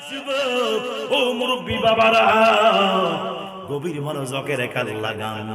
যুবক ও মুরব্বী বাবারা, গভীর মনোযোগের কাল লাগান।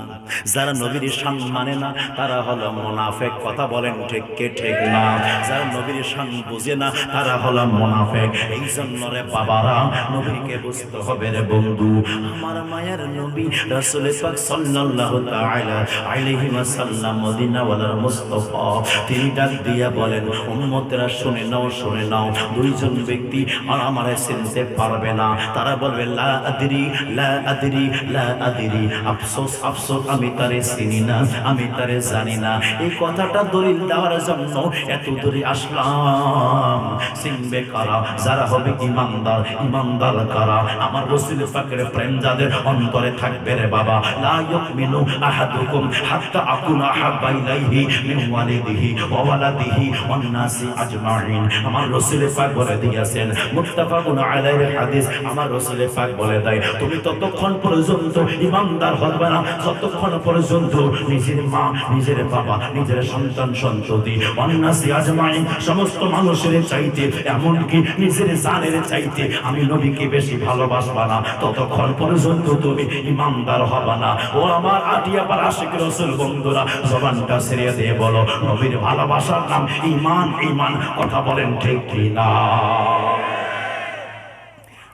যারা নবীর শান মানে না তারা হলো মুনাফিক। কথা বলেন ঠিক কে ঠিক না? যারা নবীর শান বুঝে না তারা হলো মুনাফিক। এই জন্য রে বাবারা, নবীকে বুঝতে হবে রে বন্ধু। আমার মায়ের নবী রাসূল পাক সাল্লাল্লাহু তাআলা আলাইহি ওয়াসাল্লাম মদিনাওয়ালার মুস্তাফা, তিনি ডাক দিয়া বলেন, উম্মতেরা শুনে নাও, শুনে নাও। দুইজন ব্যক্তি আর আমারে চিনতে পারবে না। তারা বলবে লা আদরি, লা আদরি, লা আদরি। আফসোস, আফসোস, আমি তারে চিনি না, আমি তারে জানি না। এই কথাটা দলিল দেওয়ার জন্য এত দূরে আসলাম। চিনবে কারা? যারা হবে ইমানদার। ইমানদার কারা? আমার রাসূল পাকের প্রেম যাদের অন্তরে থাকবে রে বাবা। লা ইউমিনু আহাদুকুম হাত্তা আকুনা আহাব্বা ইলাইহি মিন ওয়ালিদিহি ওয়া ওয়ালাদিহি ওয়ান নাসি আজমাইন। আমার রাসূল পাক বলে দিয়েছেন, মুত্তাফাকুন আলাইহি হাদিস। আমার রাসূল পাক বলে দেয়, তুমি ততক্ষণ পর্যন্ত ইমানদার হবে না যতক্ষণ পর্যন্ত নিজের মা, নিজের বাবা, নিজের সন্তান সন্ততি ওয়ান নাসি আজমাইন, সমস্ত মানুষের চাইতে, এমনকি নিজের জানের চাইতে আমি নবীকে বেশি ভালোবাসবা না, ততক্ষণ পর্যন্ত তুমি ইমানদার হবে না। ও আমার আটিয়াপাড়া আশিক রাসূল বন্ধুরা, জবানটা ছেড়ে দিয়ে বলো, নবীর ভালোবাসার নাম ঈমান। ঈমান, কথা বলেন ঠিক কি না?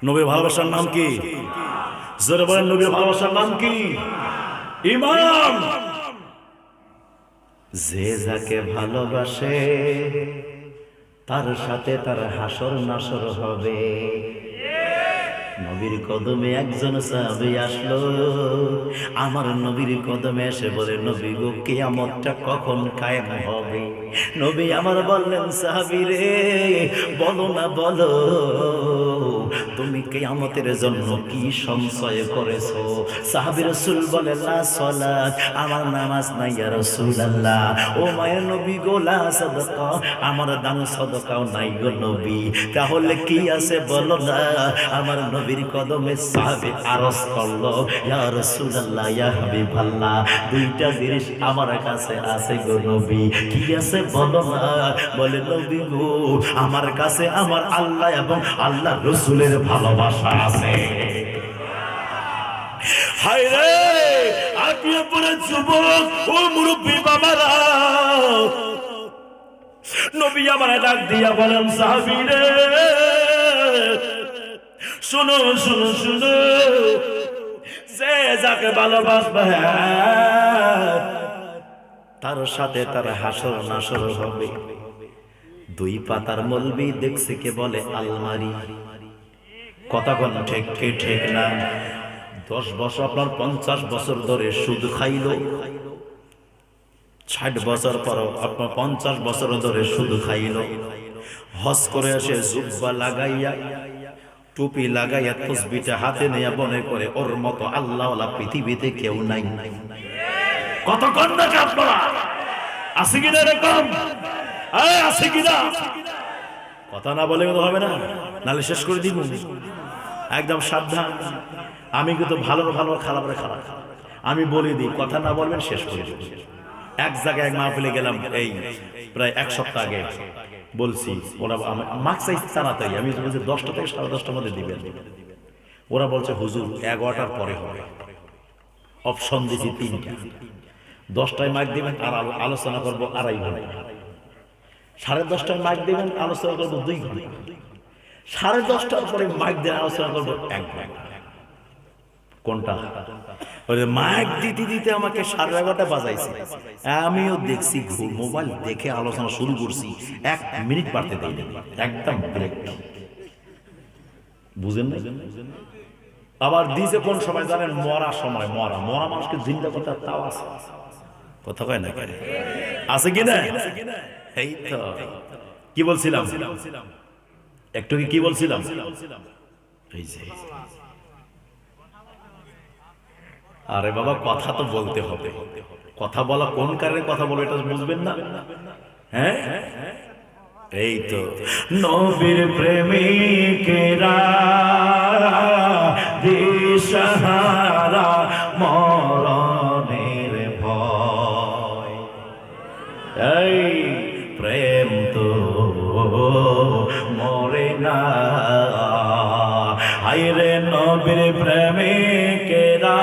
নবীর ভালোবাসার নাম কি? জোরে বলেন, নবীর ভালোবাসার নাম কি? ঈমান। যে যাকে ভালোবাসে তার সাথে তার হাসর নাসর হবে। নবীর কদমে একজন সাহাবী আসলো, আমার নবীর কদমে এসে বলে, নবী গো, কিয়ামতটা কখন কায়েম হবে? নবী আমার বললেন, সাহাবী রে, বলো না, বলো তুমি কিয়ামতের জন্য কি সঞ্চয় করেছো? সাহাবী রাসূল বলে, লা সালাত, আমার নামাজ নাই ইয়া রাসূলুল্লাহ। ও মায়ের নবী গো, লা সাদাকা, আমার দান সাদাকাও নাই গো নবী। তাহলে কি আছে বলো না? আমার নবীর কদমে সাহাবী আরজ করলো, ইয়া রাসূলুল্লাহ, ইয়া হাবিবাল্লাহ, দুইটা জিনিস আমার কাছে আছে গো নবী। কি আছে বলো না? বলে, নবী গো, আমার কাছে আমার আল্লাহ এবং আল্লাহ রাসূলের ভালোবাসা আছে। হায় রে, আটিয়ে পড়ে যুবক ও মুরব্বী বাবারা, নবী আমার ডাক দিয়া বলেন, সাহাবী রে, শুনো, শুনো, শুনো, যে যাকে ভালোবাসবে তার সাথে তার হাসর নাসর হবে। দুই পাতার মলবি দেখছে কে বলে আলমারি। কথা কোন ঠিক কি ঠিক না? 10 বছর আপনার 50 বছর ধরে সুদ খাইলো, 60 বছর পর আপনার 50 বছর ধরে সুদ খাইলো। হজ করে আসে জুব্বা লাগাইয়া, টুপি লাগাইয়া, তসবিটা হাতে নিয়ে মনে করে ওর মতো আল্লাহওয়ালা পৃথিবীতে কেউ নাই। কত কোন নাকি আপনারা আছে কিনা এরকম? আছে কিনা? কথা না বলে হবে না, নাহলে শেষ করে দিব। একদম সাবধান। আমি কিন্তু ভালো ভালো, খারাপ খারাপ আমি বলে দিই, কথা না বলবেন শেষ করে দিব। এক জায়গায় এক মাহফিলে গেলাম, এই প্রায় 1 সপ্তাহ আগে, বলছি ওরা মার্কস চাই তাড়াতাড়ি, আমি বলছি 10টা থেকে 10:30টার মধ্যে দিবেন। ওরা বলছে হুজুর 11টার পরে হবে। অপশন দিয়েছি 3টা। 10টায় মাইক দিবেন আর আলোচনা করবো 2.5 ঘন্টা। 10:30টায় মাইক দিবেন, আলোচনা করবো 2 ঘন্টা। 10:30টার পরে মাইক দিয়ে আলোচনা করবো 1 ঘন্টা। কোনটা? মাইক দিতে দিতে আমাকে 11:30 বাজাইছে। আমিও দেখছি, মোবাইল দেখে আলোচনা শুরু করছি, 1 মিনিট বাড়তে দেয়নি, একদম ব্রেক। বুঝেন না? আবার দিয়েছে কোন সময় জানেন? মরা সময়। মরা মরা মানুষকে জিন্দা করতে তাও আছে। কথা কয় না? আছে কি না? এই তো কি বলছিলাম একটু, কি বলছিলাম? এই যে, আরে বাবা, কথা তো বলতে হবে। কথা বলা কোন কারণে কথা বলবে এটা বুঝবেন না? হ্যাঁ, এই তো নবীর প্রেমিকেরা দিশাহারা, মরণের ভয়। এই প্রেম তো মরে না, হায়রে নবীর প্রেমিকেরা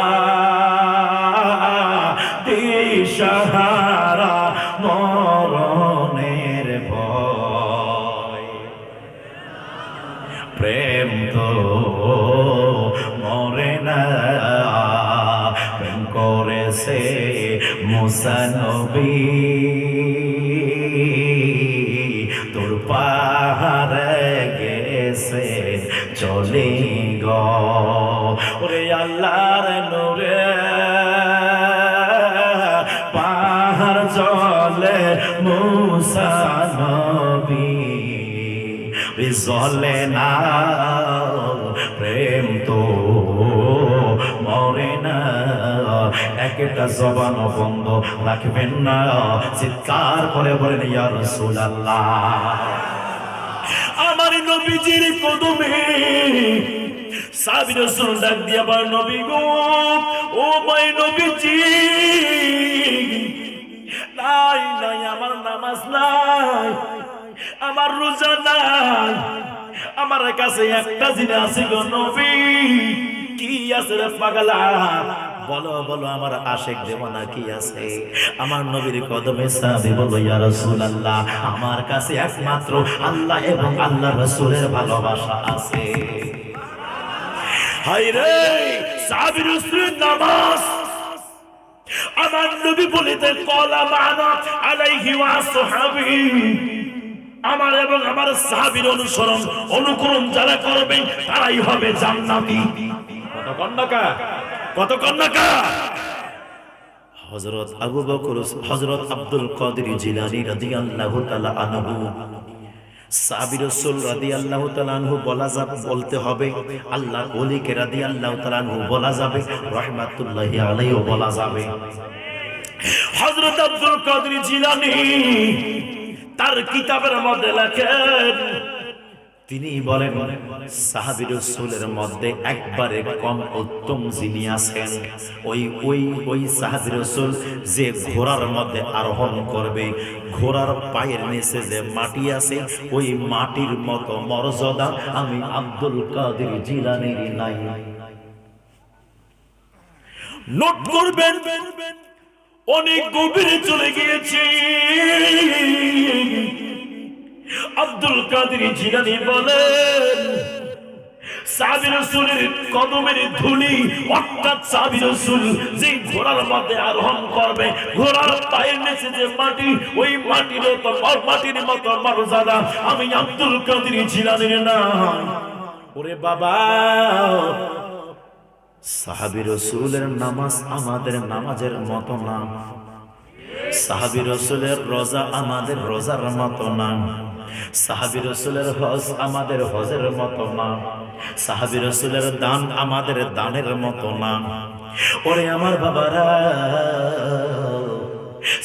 দিশাহারা মরণের ভয়, প্রেম তো মরে না, প্রেম করেছে মুসা নবী, তোর পাহাড়ে গেছে চলে গো। ওরে আল্লাহর নূরে পাহাড় জলে মুসা নবী জলে না, প্রেম তো মরে না। একটা জবান বন্ধ রাখবেন না, চিৎকার করে বলেন ইয়া রাসূলুল্লাহ। আমার নবীজির কদমে সাহাবী রাসূল ডাক দিয়া বলেন, নবী গো, ও মাই নবীজি, নাই নাই আমার নামাজ নাই, আমার রোজা নাই, আমার কাছে একটা জিনিস আছে গো নবী। কি আছে রে পাগলা, বলো বলো আমার আশিক দেওয়ানা কি আছে? আমার নবীর কদমে সাহাবী বলো, ইয়া রাসূলুল্লাহ, আমার কাছে একমাত্র আল্লাহ এবং আল্লাহর রাসূলের ভালোবাসা আছে। হায় রে, সাহাবী রাসূলের নামাজ আমার নবী বলিতেন, ক্বালা মা'না আলাইহি ওয়া আসহাবি, আমার এবং আমার সাহাবীর অনুসরণ অনুকরণ যারা করবে তারাই হবে জান্নাতি। কতক্ষণ নাকা হযরত আবু বকর, হযরত আব্দুল কাদের জিলানী রাদিয়াল্লাহু তাআলা আনহু, সাহাবী রাসূল রাদিয়াল্লাহু তাআলা আনহু বলা যাবে, বলতে হবে, আল্লাহর ওলিকে রাদিয়াল্লাহু তাআলা আনহু বলা যাবে, রাহমাতুল্লাহি আলাইহি বলা যাবে। হযরত আব্দুল কাদের জিলানী তার কিতাবের মধ্যে লেখেন, তিনি বলেন সাহাবী রাসূলের মধ্যে একবারে কম উত্তম যিনি আছেন, ওই সাহাবী রাসূল যে ঘোড়ার মধ্যে আরোহণ করবে, ঘোড়ার পায়ের নিচে যে মাটি আছে, ওই মাটির মতো মর্যাদা আমি আব্দুল কাদের জিলানীর নাই। নোট করবেন, অনেক গভীরে চলে গিয়েছে। আব্দুল কাদের জিলানী বলেন, সাহাবী রাসূলের কদমের ধুলি, অর্থাৎ সাহাবী রাসূল যে ঘোড়ার মধ্যে আরোহণ করবে, ঘোড়ার পায়ের নিচে যে মাটি, ওই মাটির মতো মর্যাদা আমি আব্দুল কাদের জিলানীর নাই। ওরে বাবা, সাহাবী রাসূলের নামাজ আমাদের নামাজের মতো না, সাহাবী রাসূলের রোজা আমাদের রোজার মতো না, সাহাবী রাসূলের হজ আমাদের হজের মতো না, সাহাবী রাসূলের দান আমাদের দানের মতো না। ওরে আমার বাবারা,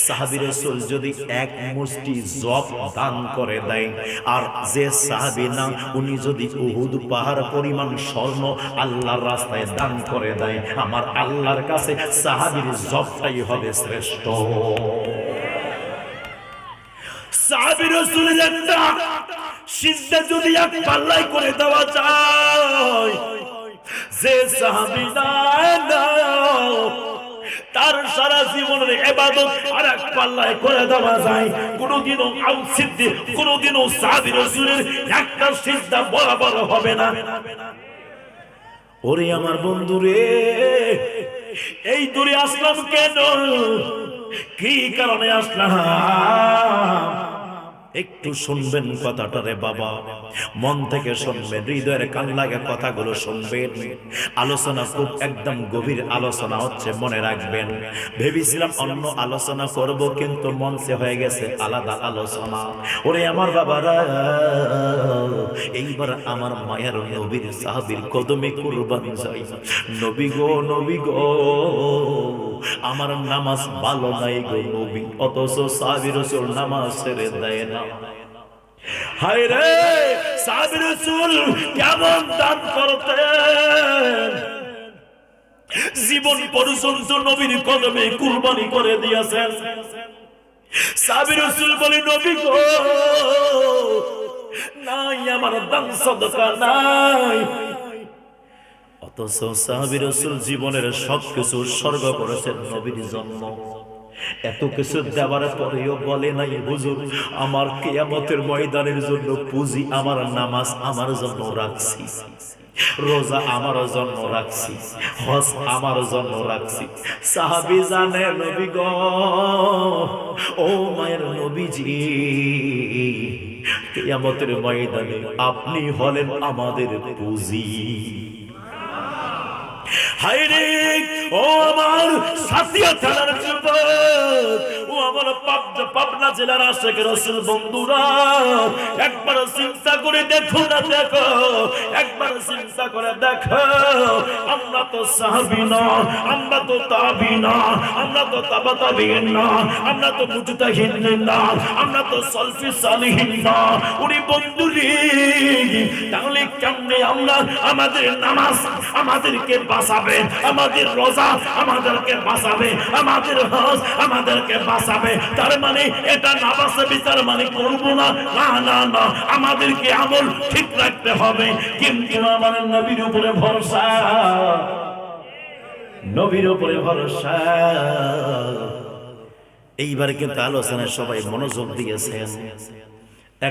সাহাবী রাসূল যদি এক মুষ্টি জব দান করে দেয়, আর যে সাহাবী না উনি যদি উহুদ পাহাড় পরিমাণ স্বর্ণ আল্লাহর রাস্তায় দান করে দেয়, আমার আল্লাহর কাছে সাহাবীর জবটাই হবে শ্রেষ্ঠ। সাহাবী রাসূলের একটা সিজদা যদি এক পাল্লায় করে দেওয়া যায়, যে সাহাবী না তার সারা জীবনের ইবাদত আর এক পাল্লায় করে দেওয়া যায়, কোনোদিনও সিদ্দিক, কোনোদিনও সাহাবী রাসূলের একটা সিজদা বরাবর হবে না। ওরে আমার বন্ধু রে, এই দূরে আসলাম কেন, কি কারণে আসলাম? একটু শুনবেন কথাটা রে বাবা, মন থেকে শুনবেন, হৃদয়ের কান লাগা কথাগুলো শুনবেন। আলোচনা খুব একদম গভীর আলোচনা হচ্ছে, মনে রাখবেন। ভেবেছিলাম অন্য আলোচনা করব, কিন্তু মঞ্চে হয়ে গেছে আলাদা আলোচনা। ওরে আমার বাবারা, এইবার আমার মায়ের নবীর সাহাবীর কদমে কুরবান যাই। নবী গো, নবী গো, আমার নামাজ ভালো নাই গো নবী, অথচ সাহাবী রাসূল নামাজ ছেড়ে দেয় না। হায় রে, সাহাবী রাসূল কেমন দান করতেন, জীবন পর্যন্ত নবীর কদমে কুরবানি করে দিয়েছেন। সাহাবী রাসূল বলে, নবী গো, নাই আমার দান সাদকা নাই, অথচ সাহাবী রাসূল জীবনের সবকিছু উৎসর্গ করেছেন নবীর জন্য। এত কিছু দেওয়ার পরেও বলে নাই, হুজুর আমার কিয়ামতের ময়দানের জন্য পুঁজি আমার নামাজ আমার জন্য রাখছি, রোজা আমার জন্য রাখছি, হজ আমার জন্য রাখছি। সাহাবী জানে নবী গো, ও মায়ের নবীজি, কিয়ামতের ময়দানে আপনি হলেন আমাদের পুঁজি। হায়রে ও আমার সাথিয়া থানার যুবক, ও আমার পাবনা জেলার আশেকের রাসূল বন্ধুরা, একবার চিন্তা করে দেখো না, দেখো একবার চিন্তা করে দেখো, আমরা তো সাহাবী না, আমরা তো তাবী না, আমরা তো তাবা তাবীন না, আমরা তো মুজতাহিদ না, আমরা তো সালফি সালিহিন না। ওরে বন্ধুরে, তাহলে কেমনে আমরা আমাদের নামাজ আমাদেরকে বাঁচাবে, আমাদের রোজা আমাদেরকে বাঁচাবে, আমাদের হজ আমাদেরকে বাঁচাবে? তার মানে এটা না বাঁচাবে তার মানে করব না, না না না, আমাদেরকে আমল ঠিক রাখতে হবে। কিন্তু আমার নবীর উপরে ভরসা, নবীর উপরে ভরসা। এইবার কিন্তু আলোচনায় সবাই মনোযোগ দিয়েছেন,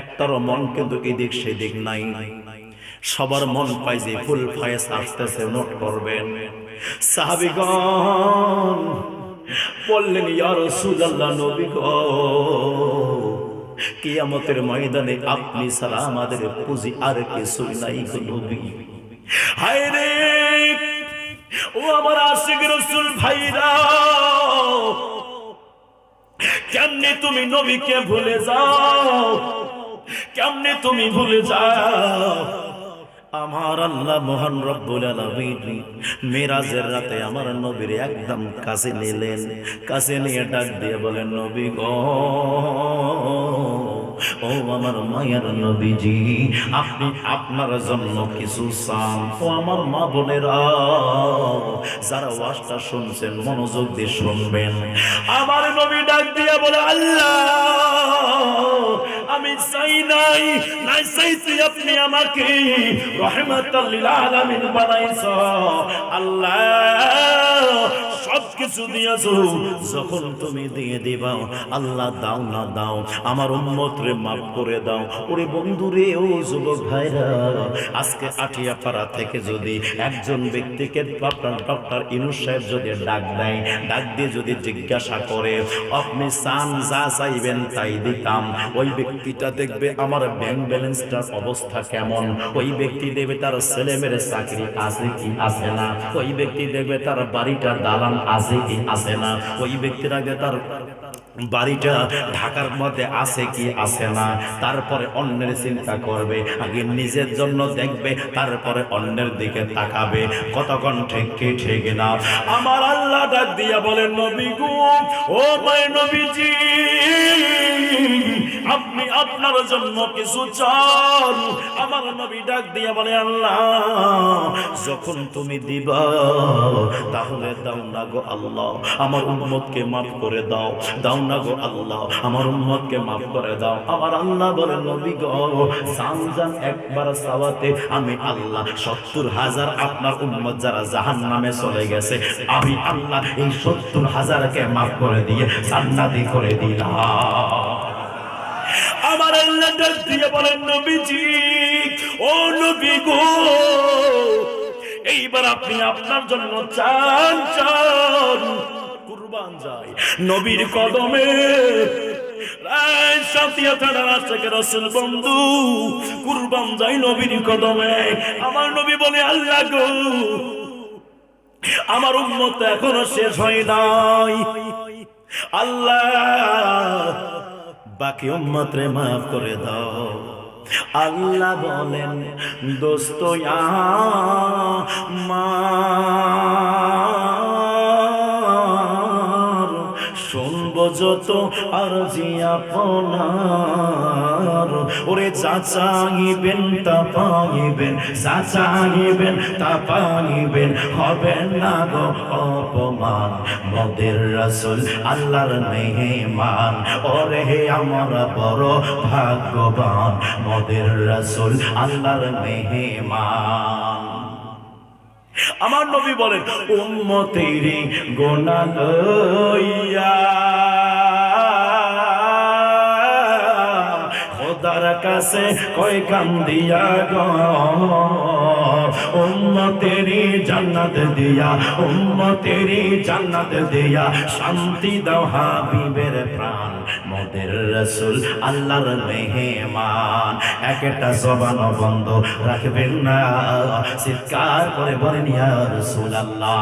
একটারও মন কিন্তু এদিক সেদিক নাই, সবার মন পাই যে ফুল ফায়েজ আসতেছে, নোট করবেন। সাহাবীগণ বললেন, ইয়া রাসূলুল্লাহ, নবী গো, কিয়ামতের ময়দানে আপনি ছাড়া আমাদের পুঁজি আর কিছুই নাই গো নবী। হায় রে ও আমার আশিক রাসূল ভাইরা, কেমনে তুমি নবীকে ভুলে যাও, কেমনে তুমি ভুলে যাও? আমার আল্লাহ মহান রব্বুল আলামিন মেরাজের রাতে আমার নবীর একদম কাছে নিলেন, কাছে নিয়ে ডাক দিয়ে বলেন, নবী গো, ও আমার মায়ের নবীজি, আপনি আপনার জন্য কিছু চান? ও আমার মা বোনেরা, যারা ওয়াজটা শুনছেন মনোযোগ দিয়ে শুনবেন। আমার নবী ডাক দিয়ে বলে, আল্লাহ আমি চাই নাই, নাই চাইছি আপনি আমাকে রহমাতাল লিল আলামিন বানাইছো। আল্লাহ সবকিছু দিয়েছো, যখন তুমি দিয়ে দিবা আল্লাহ দাও না দাও আমার উম্মতরে মাফ করে দাও। ওরে বন্ধুরে, ও যুবক ভাইরা, আজকে আটিয়াপাড়া থেকে যদি একজন ব্যক্তিকে ডক্টর ইউনূস সাহেব যদি ডাক দেয়, ডাক দিয়ে যদি জিজ্ঞাসা করে আপনি চান যা চাইবেন তাই দিতাম, ওই ব্যক্তিটা দেখবে আমার ব্যাংক ব্যালেন্সটার অবস্থা কেমন, ওই ব্যক্তি দেখবে তার ছেলে মেয়ের চাকরি আছে কি আছে না, ওই ব্যক্তি দেখবে তার বাড়িটা দালান আছে কি আছে না, ওই ব্যক্তির আগে তার বাড়িটা ঢাকার মধ্যে আছে কি আছে না, তারপরে অন্যের চিন্তা করবে, আগে নিজের জন্য দেখবে, তারপরে অন্যের দিকে তাকাবে। কতক্ষণ ঠিক কি ঠিক না? আমার আল্লাহ ডাক দিয়া বলেন, নবী গো, ও মায়ের নবীজি, আপনি আপনার জন্য কিছু চান? আমার নবী ডাক দিয়া বলে, আল্লাহ যখন তুমি দিবা তাহলে দাও না গো আল্লাহ আমার উম্মতকে মাফ করে দাও, দাও না গো আল্লাহ আমার উম্মতকে মাফ করে দাও। আমার আল্লাহ বলে, নবী গো, জান একবার সাওয়াতে আমি আল্লাহ ৭০,০০০ আপনার উম্মত যারা জাহান্নামে চলে গেছে, আমি আল্লাহ এই ৭০,০০০কে মাফ করে দিয়ে জান্নাতি করে দিলাম। আমার আল্লাহ ডাক দিয়ে বলেন, নবীজি, ও নবী গো, এইবার আপনি আপনার জন্য চান চান, কুরবান যায় নবীর কদমে। সাথিয়া থানার আশেকের রাসূল বন্ধু, কুরবান যায় নবীর কদমে। আমার নবী বলে, আল্লাহ গো, আমার উম্মত এখনো শেষ হয় নাই, আল্লাহ বাকি উম্মতরে মাফ করে দাও। আল্লাহ বলেন, দোস্ত আমার শুনবো যত আরজি আপনার, ওরে যা চাইবেন তা পাইবেন, যা চাইবেন তা পাইবেন, হবে না গো অপমান, মোদের রাসূল আল্লাহর মেহমান, ওরে আমরা বড় ভাগ্যবান, মোদের রাসূল আল্লাহর মেহমান। আমার নবী বলেন উম্মতেরি গোনা লইয়া খোদার কাছে কয় কান্দিয়া গো উম্মতেরি জান্নাত দিয়া উম্মতেরি জান্নাত দিয়া শান্তি দাও হাবিবের প্রাণ মোদের রাসূল আল্লাহর মেহমান একটা জবান বন্ধ রাখবেন না চিৎকার করে বলেন ইয়া রাসূলুল্লাহ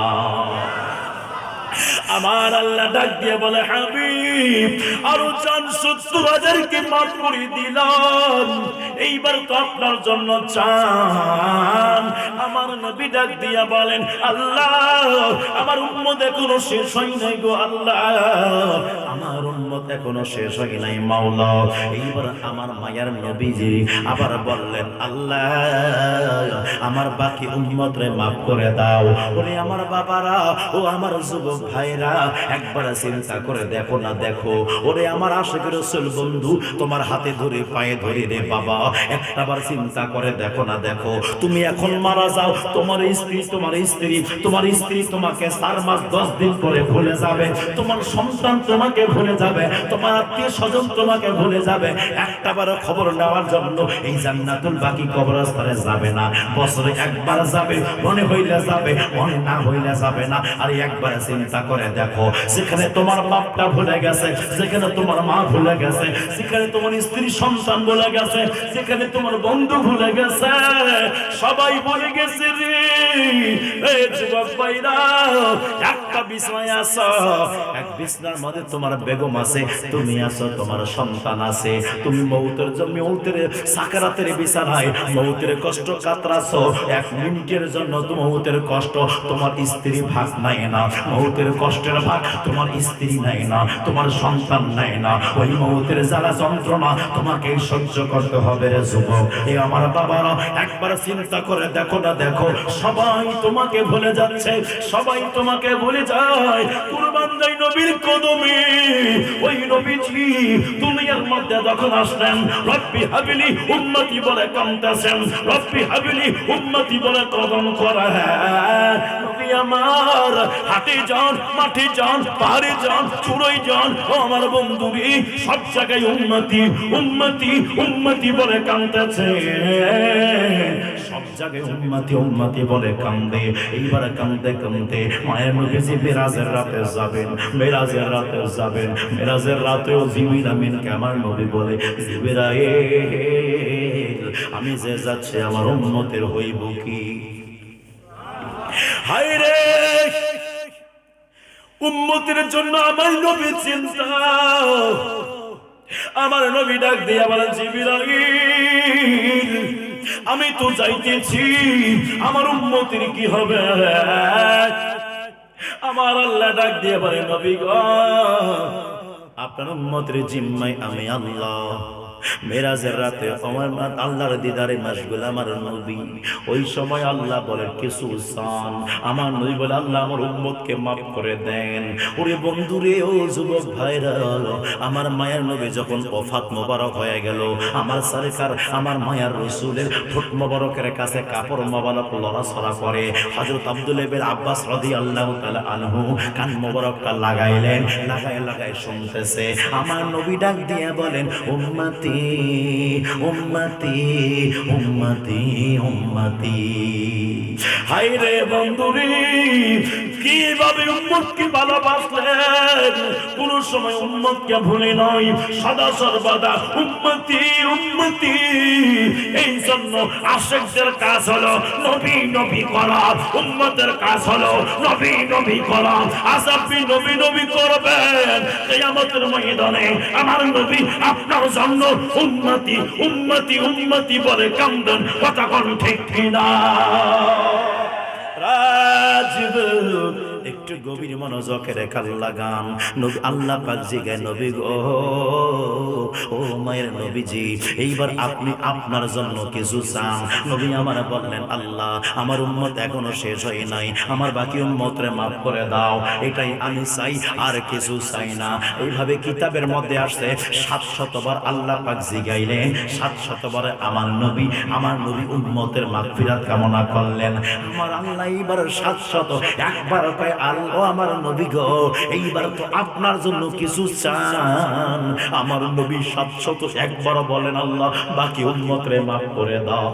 আমার আল্লাহ ডাক দিয়ে বলে হাবিব আরো 70,000কে মাফ করে দিলাম এইবার তো আপনার জন্য চান আমার নবী ডাক দিয়া বলেন আল্লাহ আমার উম্মত এখনো শেষ হয় নাই গো আল্লাহ আমার উম্মত এখনো শেষ হয় নাই মাওলা এইবার আমার মায়ার নবীজি আবার বললেন আল্লাহ আমার বাকি উম্মতরে মাফ করে দাও ওরে আমার বাবারা ও আমার যুবক ভাইরা একবার চিন্তা করে দেখো না দেখো ওরে আমার আশিকের রাসূল বন্ধু তোমার হাতে ধরে পায়ে ধরে রে বাবা একটাবার চিন্তা করে দেখো না দেখো তুমি এখন মারা যাও তোমার স্ত্রী তোমাকে 4 মাস 10 দিন পরে ভুলে যাবে তোমার সন্তান তোমাকে ভুলে যাবে তোমার আত্মীয় স্বজন তোমাকে ভুলে যাবে একটাবার খবর নেওয়ার জন্য এই জান্নাতুল বাকি কবরস্থানে যাবে না বছরে একবার যাবে মনে হইলে যাবে মনে না হইলে যাবে না আর একবার চিন্তা করে দেখো যেখানে তোমার বাপটা ভুলে গেছে যেখানে তোমার মা ভুলে গেছে যেখানে তোমার স্ত্রী সন্তান ভুলে গেছে যেখানে তোমার বন্ধু ভুলে গেছে সবাই ভুলে গেছে রে এই যুবক ভাইরা একটা বিছানায় আছো এক বিছানার মধ্যে তোমার বেগম আছে তুমি আছো তোমার সন্তান আছে তুমি মউতের জন্য মউতের সাকারাতের বিছানায় মউতের কষ্ট কাতরাছো 1 মিনিটের জন্য তুমি মউতের কষ্ট তোমার স্ত্রী ভাগ নাই না মউতের কষ্টের ভাগ তোমার স্ত্রী নাই না তোমার সন্তান নাই না ওই মউতের জ্বালা যন্ত্রণা তোমাকে সহ্য করতে হবে রে যুবক এই আমার বাবারা একবার চিন্তা করে দেখো না দেখো সবাই তোমাকে ভুলে যাচ্ছে সবাই তোমাকে ভুলে যায় কুরবান যাই নবীর কদমে ওই নবীজি দুনিয়ার মধ্যে যখন আসলেন রব্বি হাবিলি উম্মতি বলে কাঁদতেছেন রব্বি হাবিলি উম্মতি বলে কদম করা নবী আমার হাটে যান মাঠে যান পাহাড়ে যান চূড়ায় যান ও আমার বন্ধুরি সব জায়গায় উম্মতি উম্মতি উম্মতি বলে কাঁদতেছে সব জায়গায় উম্মতি উম্মতি বলে কাঁদে এইবার কাঁদতে কাঁদতে মায়ের নবীজি মেরাজের রাতে যাবেন মেরাজের রাতে যাবেন মেরাজের রাতেও জিবরিল আমিনকে আমার নবী বলে জিবরাইল আমি যে যাচ্ছি আমার উম্মতের হইব কি হায় রে উম্মতের জন্য আমার নবী চিন্তা আমার নবী ডাক দিয়ে বলেন জিবরাইল আমি তো যাইতেছি আমার উম্মতের কি হবে আমার আল্লাহ ডাক দিয়ে বলে নবী গো আপনার উম্মতের জিম্মায় আমি আল্লাহ মেরাজের রাতে আমার আল্লাহর দিদারে মাশগুল আমার নবী ওই সময় আল্লাহ বলেন কিছু চান আমার নবী বলে আল্লাহ আমার উম্মতকে মাফ করে দেন ওরে বন্ধুরে ও যুবক ভাইরা আমার মায়ের নবী যখন ওফাত মোবারক হয়ে গেল আমার সরকার আমার মায়ের রাসূলের ঠোঁট মোবারকের কাছে কাপড় মোবারক লড়াছড়া করে হযরত আব্দুল্লাহ ইবনে আব্বাস রাদিয়াল্লাহু তাআলা আনহু কান মোবারকটা লাগাইলেন লাগায় শুনতেছে আমার নবী ডাক দিয়ে বলেন উম্মতি উম্মতি উম্মতি উম্মতি হায় রে বন্ধুরে কিভাবে উম্মতকে ভালোবাসলেন কোন সময় উম্মতকে ভুলে নয় সদা সর্বদা উম্মতি উম্মতি এই জন্য আশিকদের কাজ হলো নবী নবী করা উম্মতের কাজ হলো নবী নবী করা আজ আপনি নবী নবী করবেন কিয়ামতের ময়দানে আমার নবী আপনার জন্য উম্মতি উম্মতি উম্মতি বলে কান্দন কথা কোন ঠিক কিনা রাজব একটু গভীর মনোযোগে রেখাল লাগান। নবী আল্লাহ পাক জিগায়, নবী গো, ও মায়ের নবীজি, এইবার আপনি আপনার জন্য কিছু চান। নবী আমার বললেন, আল্লাহ, আমার উম্মত এখনো শেষ হয় নাই, আমার বাকি উম্মতরে মাফ করে দাও, এটাই আমি চাই, আর কিছু চাই না। এইভাবে কিতাবের মধ্যে আসছে 700 বার আল্লাহ পাক জিগাইলেন, 700 বার আমার নবী উম্মতের মাগফিরাত কামনা করলেন। আমার আল্লাহ এইবার 700 একবার কয়, আল্লাহ আমার নবী গো, এইবার তো আপনার জন্য কিছু চান। আমার নবী 700 একবার বলেন, আল্লাহ বাকি উম্মতরে মাফ করে দাও।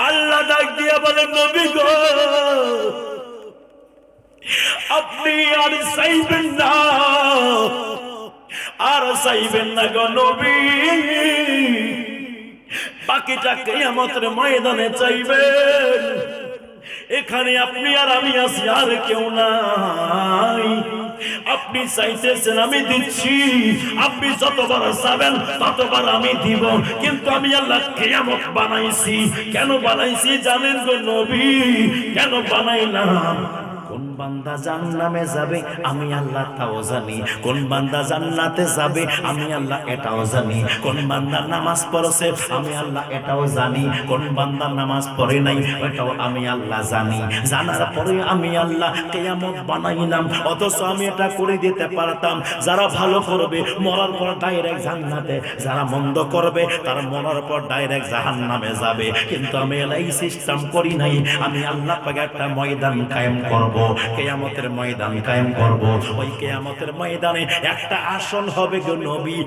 আল্লাহ ডাক দিয়া বলেন, নবী গো, আপনি আর চাইবেন না, আর চাইবেন না গো নবী, বাকিটা কিয়ামতের ময়দানে চাইবেন। এখানে আপনি আর আমি আছি, আর কেউ নাই। আপনি চাইতেছেন, আমি দিচ্ছি, আপনি যতবার চাবেন ততবার আমি দিব। কিন্তু আমি আল্লাহ কিয়ামত বানাইছি। কেন বানাইছি জানেন গো নবী? কেন বানাইলাম? কোন বান্দা জান্নামে যাবে আমি আল্লাহ তাও জানি, কোন বান্দা জান্নাতে যাবে আমি আল্লাহ এটাও জানি, কোন বান্দা নামাজ পড়ছে আমি আল্লাহ এটাও জানি, কোন বান্দা নামাজ পড়ে নাই এটাও আমি আল্লাহ জানি। জানার পরে আমি আল্লাহ কিয়ামত বানাইলাম। অথচ আমি এটা করে দিতে পারতাম, যারা ভালো করবে মরার পর ডাইরেক্ট জান্নাতে, যারা মন্দ করবে তার মরার পর ডাইরেক্ট জাহান্নামে যাবে। কিন্তু আমি এই সিস্টেম করি নাই। আমি আল্লাহ পাক একটা ময়দান কায়েম করব, কিয়ামতের ময়দান কায়েম করব। ওই কিয়ামতের ময়দানে একটা আসন হবে গো নবী,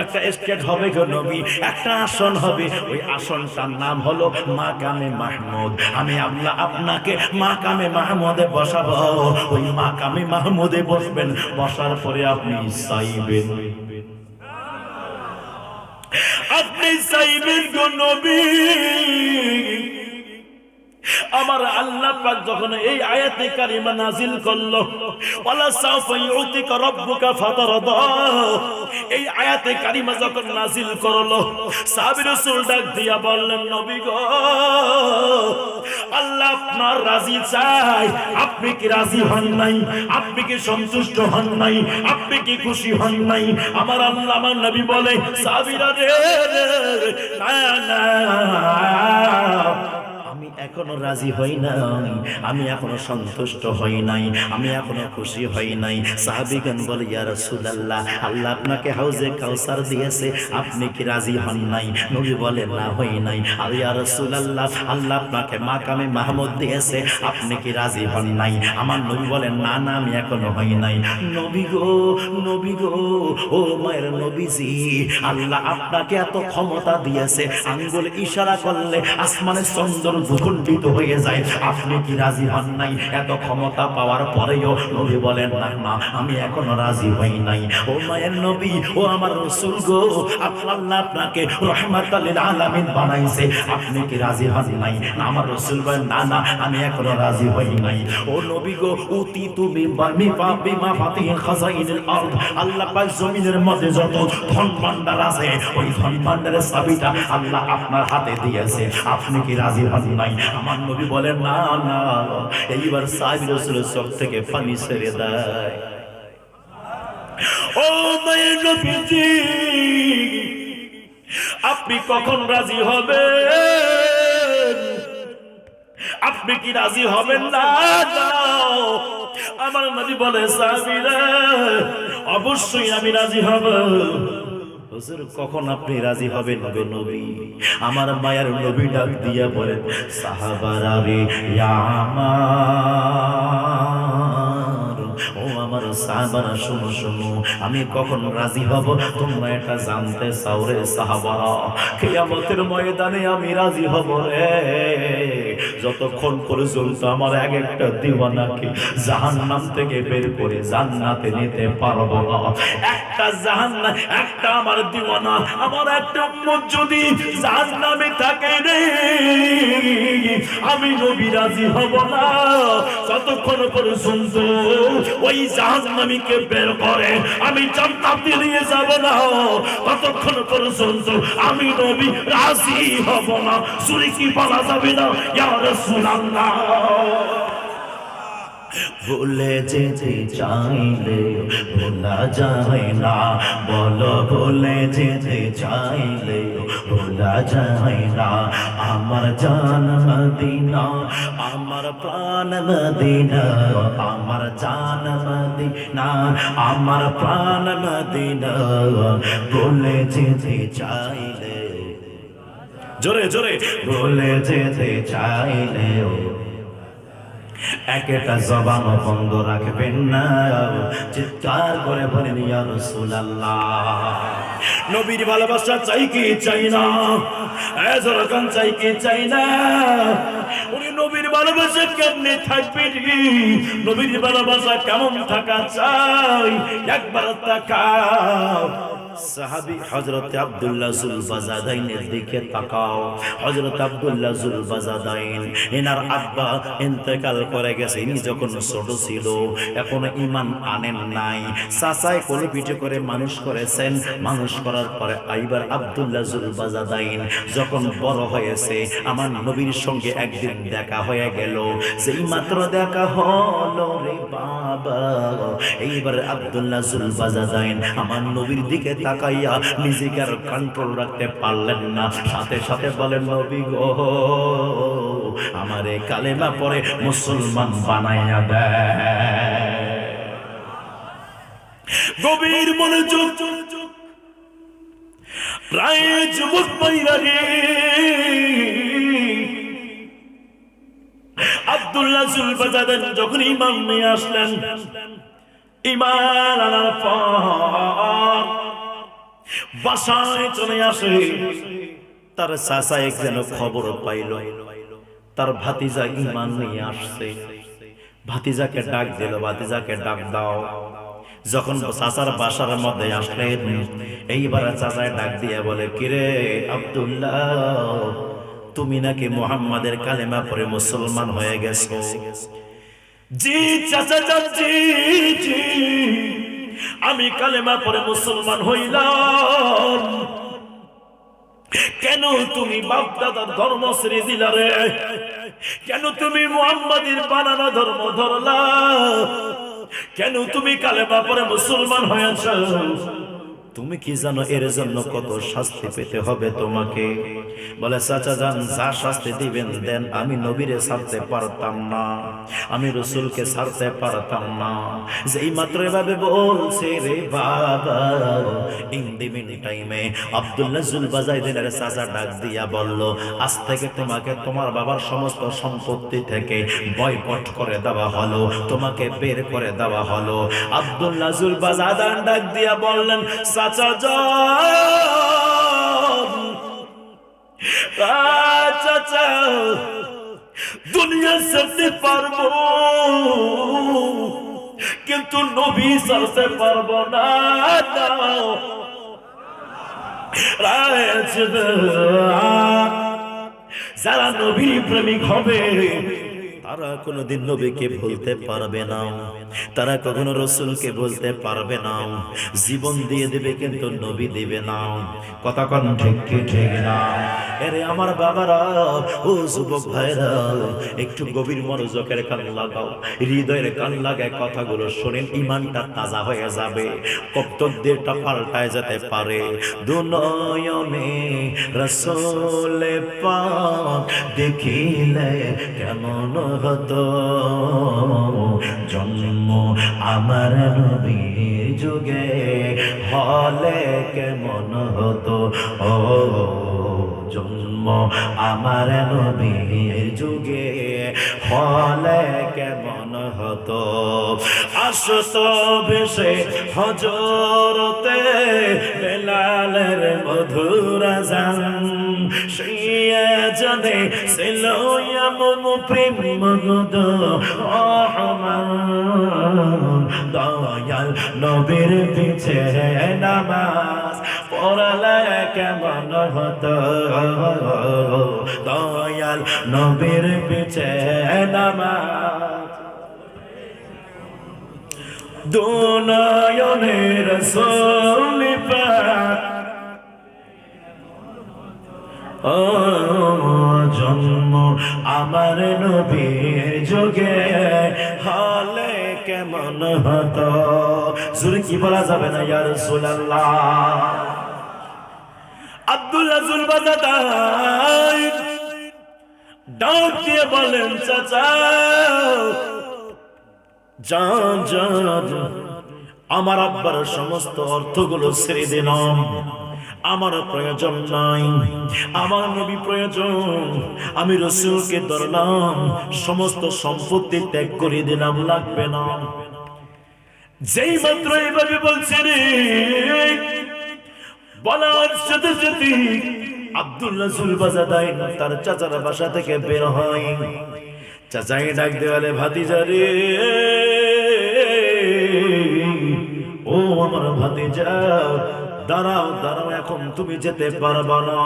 একটা স্টেট হবে গো নবী, একটা আসন হবে। ওই আসনটার নাম হলো মাকামে মাহমুদ। আমি আল্লাহ আপনাকে মাকামে মাহমুদে বসাবো। ওই মাকামে মাহমুদে বসবেন, বসার পরে আপনি চাইবেন, আপনি চাইবেন গো নবী। আমার আল্লাহ পাক যখন এই আয়াতে কারিমা নাজিল করলো, ওয়ালা সাউফা ইউতিকা রাব্বুকা ফাতারদা, এই আয়াতে কারিমা যখন নাজিল করলো, সাহাবী রাসূল ডাক দিয়া বললেন, নবী গো, আল্লাহ আপনার রাজি চাই, আপনি কি রাজি হন নাই? আপনি কি সন্তুষ্ট হন নাই? আপনি কি খুশি হন নাই? আমার আল্লাহ আমার নবী বলে, সাহাবীরা রে, না না, আমি এখনো রাজি হই নাই, আমি এখনো সন্তুষ্ট হই নাই, আমি এখনো খুশি হই নাই। সাহাবীগণ বলে, ইয়া রাসূলুল্লাহ, আল্লাহ আপনাকে হাউজে কাউসার দিয়েছে, আপনি কি রাজি হন নাই? নবী বলে, না হই নাই। আর ইয়া রাসূলুল্লাহ, আল্লাহ আপনাকে মাকামে মাহমুদ দিয়েছে, আপনি কি রাজি হন নাই? আমার নবী বলেন, না না, আমি এখনো হই নাই। নবী গো, নবী গো, ও মায়ের নবীজি, আল্লাহ আপনাকে এত ক্ষমতা দিয়েছে, আঙ্গুল ইশারা করলে আসমানের চন্দ্র ভূখণ্ডিত হয়ে যায়, আপনি কি রাজি হন নাই? এত ক্ষমতা পাওয়ার পরেও নবী বলেন, না না, আমি এখনো রাজি হই নাই। ও মায়ের নবী, ও আমার রাসূল গো, আল্লাহ আপনাকে রাহমাতাল লিল আলামিন বানাইছে, আপনি কি রাজি হন নাই? আমার রাসূল বলেন, না না, আমি এখনো রাজি হই নাই। ও নবী গো, উতি তুমি বিমা ফাতিহ খাজাইনিল আরদ, আল্লাহ পাক জমিনের মধ্যে যত ধন ভান্ডার আছে, ওই ধন ভান্ডারের চাবিটা আল্লাহ আপনার হাতে দিয়েছে, আপনি কি রাজি হন নাই? আমার নবী বলেন, না না। এইবার সাহাবী রাসূলের চোখ থেকে পানি ছেড়ে দেয়। ও মায়ের নবীজি, আপনি কখন রাজি হবেন? আপনি কি রাজি হবেন? না না। আমার নবী বলে, সাহাবীরা, অবশ্যই আমি রাজি হব। হুজুর, কখন আপনি রাজি হবেন গো নবী? আমার মায়ের নবী ডাক দিয়া বলেন, সাহাবারা রে, ইয়া আমার, ও আমার সাহাবারা, শোনো শোনো, আমি কখন রাজি হব তোমরা এটা জানতে চাও রে সাহাবারা? কিয়ামতের ময়দানে আমি রাজি হব রে, যতক্ষণ পর্যন্ত আমার এক একটা দিওয়ানাকে জাহান্নাম থেকে বের করে জান্নাতে নিতে পারবো না। একটা জাহান্নাম, একটা আমার দিওয়ানা, আমার একটা উম্মত যদি জাহান্নামে থাকে রে, আমি নবী রাজি হব না। যতক্ষণ পর্যন্ত ওই জাহান্নামীকে বের করে আমি জান্নাতে নিয়ে যাব না, ততক্ষণ পর্যন্ত আমি নবী রাজি হব না। সুরে কি বলা যাবে না, ইয়া রাসূলুল্লাহ? ভুলে যেতে চাইলে ভোলা যায় না, বলো ভুলে যেতে চাইলে ভোলা যায় না। আমার জান মদিনা, আমার প্রাণ মদিনা, আমার জান মদিনা, আমার প্রাণ মদিনা, ভুলে যেতে চাইলে, জোরে জোরে, ভুলে যেতে চাইলে একটা জবান বন্ধ রাখবেন না, চিৎকার করে বলেন ইয়া রাসূলুল্লাহ। নবীর ভালোবাসা চাই কি চাই না? এজরকান চাই কি চাই না? উনি নবীর ভালোবাসা কেমনে থাকবে? নবীর ভালোবাসা কেমন থাকা চাই একবার তাকাও। সাহাবী হযরত আব্দুল্লাহ যুলবাজাদাইনের দিকে তাকাও। হযরত আব্দুল্লাহ যুলবাজাদাইন এনার আব্বা ইন্তেকাল করে গেছে, ইনি যখন ছোট ছিল, এখন ঈমান আনেন নাই। চাচায় কোলে পিঠে করে মানুষ করেছেন, মানুষ করার পরে আইবার আব্দুল্লাহ যুলবাজাদাইন যখন বড় হয়েছে, আমার নবীর সঙ্গে একদিন দেখা হয়ে গেল। যেই মাত্র দেখা হলো রে বাবা, এইবার আব্দুল্লাহ যুলবাজাদাইন আমার নবীর দিকে তাকাইয়া নিজেকে আর কন্ট্রোল রাখতে পারলেন না, সাথে সাথে বলেন নবী গো, আমারে কালেমা পড়ে মুসলমান বানাইয়া দেয়। গভীর মনোযোগ, প্রায় যুবক ভাইরা রে, আব্দুল্লাহ যুলবাজাদাইন যখন ঈমান নিয়ে আসলেন, ঈমান আনার পর বাসায় চলে আসে, তার চাচা এক যেন খবর পাইল তার ভাতিজা ঈমান নিয়ে আসছে। ভাতিজাকে ডাক দিল, ভাতিজাকে ডাক দাও। যখন চাচার বাসার মধ্যে আসলেন, এইবার চাচায় ডাক দিয়ে বলে, কিরে আব্দুল্লাহ, তুমি নাকি মুহাম্মাদের কালেমা পড়ে মুসলমান হয়ে গেছো? জি চাচা যাচ্ছি, জি আমি কালেমা পড়ে মুসলমান হইলাম। কেন তুমি বাপ দাদার ধর্ম ছেড়ে দিলা রে? কেন তুমি মুহাম্মাদের বানানো ধর্ম ধরলা? কেন তুমি কালেমা পড়ে মুসলমান হয়েছ? তুমি কি জানো এর জন্য কত শাস্তি পেতে হবে তোমাকে? বলে চাচা যান, যা শাস্তি দিবেন দেন, আমি নবীরে ছাড়তে পারতাম না, আমি রাসূলকে ছাড়তে পারতাম না। যেই মাত্র এভাবে বলছে রে বাবা, ইন দি মিন টাইমে আব্দুল্লাহ যুলবাজাদাইনের চাচা ডাক দিয়া বলল, আজ থেকে তোমাকে তোমার বাবার সমস্ত সম্পত্তি থেকে বয়কট করে দেওয়া হলো, তোমাকে বের করে দেওয়া হলো। আব্দুল্লাহ যুলবাজাদাইন ডাক দিয়া বললেন, চাচা যান, চাচা দুনিয়া ছাড়তে পারবো কিন্তু নবী ছাড়তে পারবো না। যারা নবীর প্রেমিক হবে তারা কোনোদিন নবীকে ভুলতে পারবে না, তারা কখনো রাসূলকে বলতে পারবে না, জীবন দিয়ে দেবে কিন্তু নবী দিবে না। কথা কোন ঠিক কি ঠিক না? আরে আমার বাবারা, ও যুবক ভাইরা, একটু গভীর মনোযোগের কান লাগাও, হৃদয়ের কান লাগায় কথাগুলো শুনেন, ঈমানটা তাজা হয়ে যাবে, কর্তব্যটা পাল্টায় যেতে পারে। দুনয়নে রাসূল পাক দেখিলে কেমন হতো, জন্ম আমার নবীর যুগে হলে কেমন হতো, ও জন্ম আমার নবীর যুগে হলে কেমন হতো। আসতো ভেসে হযরতে বেলালের মধুর আযান, সেই জানে ছিল এমন প্রেম মগধ দয়াল নবীর পিছে নামাজ পড়লে কেমন হতো, দয়াল নবীর পিছে নামাজ। দুনয়নে রাসূল পাক জন্ম আমার নবীর যুগে হল কেমন হতো। জোরে কি বলা যাবে না ইয়া রাসূলুল্লাহ? আব্দুল্লাহ জুলবাজাদাই ডাক দিয়ে বলেন, চাচা যান যান, আমার আব্বার সমস্ত অর্থগুলো ছেড়ে দিলাম, আমার প্রয়োজন নাই, আমার নবী প্রয়োজন, আমি রাসূলকে ধরলাম, সমস্ত সম্পত্তি ত্যাগ করে দিলাম, লাগবে না। যেই মাত্র এইভাবে বলছে রে, বলার সাথে সাথে আব্দুল্লাহ জুলবাজাদাই তার চাচার বাসা থেকে বের হয়। চাচাকে ডাক দেওয়ালে, ভাতিজা রে, ও আমার ভাতিজা, দাঁড়াও দাঁড়াও, এখন তুমি যেতে পারবা না,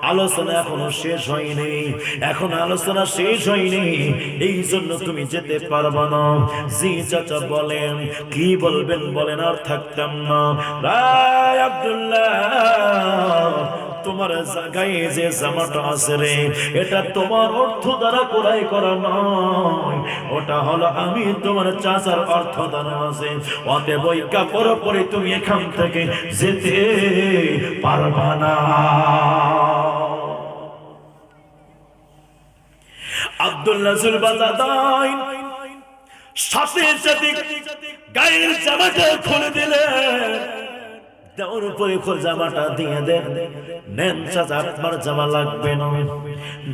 আলোচনা এখনো শেষ হয়নি, এখন আলোচনা শেষ হয়নি, এই জন্য তুমি যেতে পারবা না। জি চাচা বলেন, কি বলবেন বলেন, আর থাকতাম না। রায় আব্দুল্লাহ, তোমার জায়গায় যে জামাটা আছে রে, এটা তোমার অর্থ দ্বারা ক্রয় করা নয়, ওটা হলো আমি তোমার চাচার অর্থ দ্বারা আছে। অতএব ওই কাপড় পরে তুমি এখান থেকে যেতে পারবা না। আব্দুল্লাহ জুলবাজাদাই সাথে সাথে গায়ের জামাটা খুলে দিলেন, দেওয়ার উপরে জামাটা দিয়ে দেন, নেন চাচা আপনার জামা লাগবে না,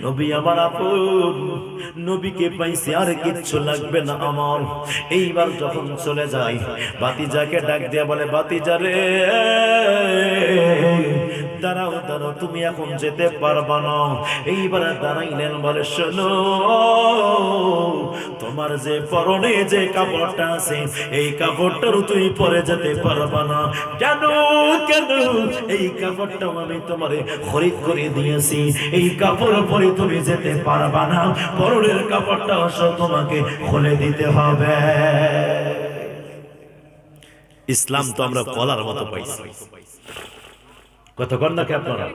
নবী আমার আপন, নবীকে পাইছি, আর কিচ্ছু লাগবে না আমার। এইবার যখন চলে যায়, ভাতিজাকে ডাক দিয়ে বলে, ভাতিজা রে, দাঁড়াও দাঁড়াও, তুমি এখন যেতে পারবা না। এইবার দাঁড়াইলেন, বলে শোনো, তোমার যে পরনে যে কাপড়টা আছে, এই কাপড়টারও তুমি পরে যেতে পারবা না। কেন কেন? এই কাপড়টা আমি তোমারে খরিদ করে দিয়েছি, এই কাপড় পরে তুমি যেতে পারবা না, পরনের কাপড়টা অবশ্য তোমাকে খুলে দিতে হবে। ইসলাম তো আমরা কলার মতো পাইছি, কতক্ষণ নাকি আপনারা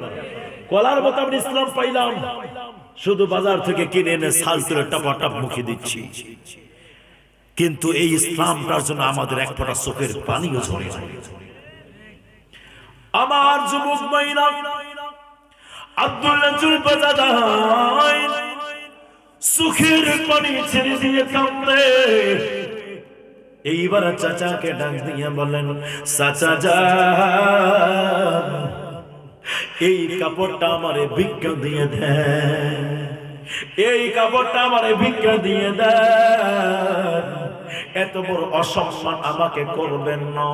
কলার মতো আমরা ইসলাম পাইলাম, শুধু বাজার থেকে কিনে এনে সাল তুলে টপাটপ মুখে দিচ্ছি, কিন্তু এই ইসলামটার জন্য আমাদের এক ফোঁটা চোখের পানিও ঝরে যায়। আমার যুবক মহিলা আব্দুল্লাহ জুলবাজাদাই চোখের পানি ছেড়ে দিয়ে কাঁদে। এইবার চাচাকে ডাক দিয়ে বলেন, চাচা যান, এই কাপড়টা আমারে ভিক্ষা দিয়ে দেন, এই কাপড়টা আমারে ভিক্ষা দিয়ে দেন। এত বড় অসম্মান আমাকে করবেন না,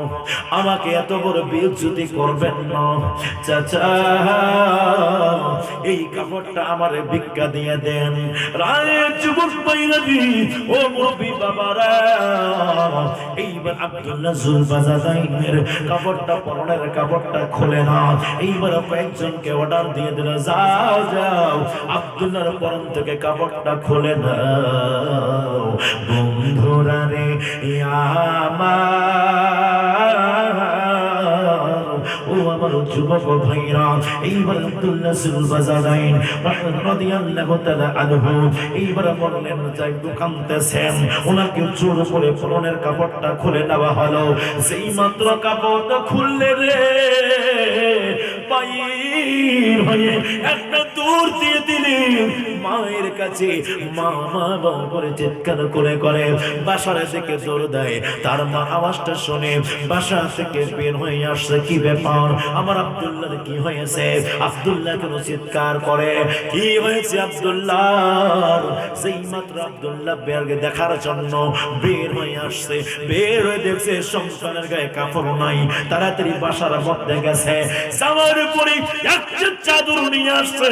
আমাকে এত বড় বেইজ্জতি করবেন না, চাচা এই কাপড়টা আমারে ভিক্ষা দিয়ে দেন। রায় যুবক বাইরাজি, ও মুরব্বি বাবারা, এইবার আব্দুল্লাহ জুলবাজাদাইনের কাপড়টা, পরনের কাপড়টা খুলে না। এইবার কয়েকজনকে অর্ডার দিয়ে দিল, যাও যাও, আব্দুল্লাহর পরন থেকে কাপড়টা খুলে নাও। বন্ধুরা রে, ও আমার যুবক ভাইরা, এইবার আব্দুল্লাহ জুলবাজাদাইন রাদিয়াল্লাহু তাআলা আনহু এইবার বললেন, যাই দোকানতেছেন, ওনাকে জোর করে পরনের কাপড়টা খুলে নেওয়া হলো। সেই মাত্র কাপড়টা খুললে রে, বাইর হয়ে একটা দূর দিয়ে দিলেন মায়ের কাছে। মা মা বাবা করে চিৎকার করে করে বাসার থেকে দৌড় দেয়। তার মা আওয়াজটা শুনে বাসা থেকে বের হয়ে আসছে, কি ব্যাপার, আমার আব্দুল্লাহর কি হয়েছে? আব্দুল্লাহ কেন চিৎকার করে? কি হয়েছে আব্দুল্লাহ? সেই মাত্র আব্দুল্লাহ বেরকে দেখার জন্য বের হয়ে আসছে, বের হয়ে দেখছে সন্তানের গায়ে কাপড় নাই। তাড়াতাড়ি বাসার মধ্যে গেছে, জামার উপরে একটা চাদর নিয়ে আসছে,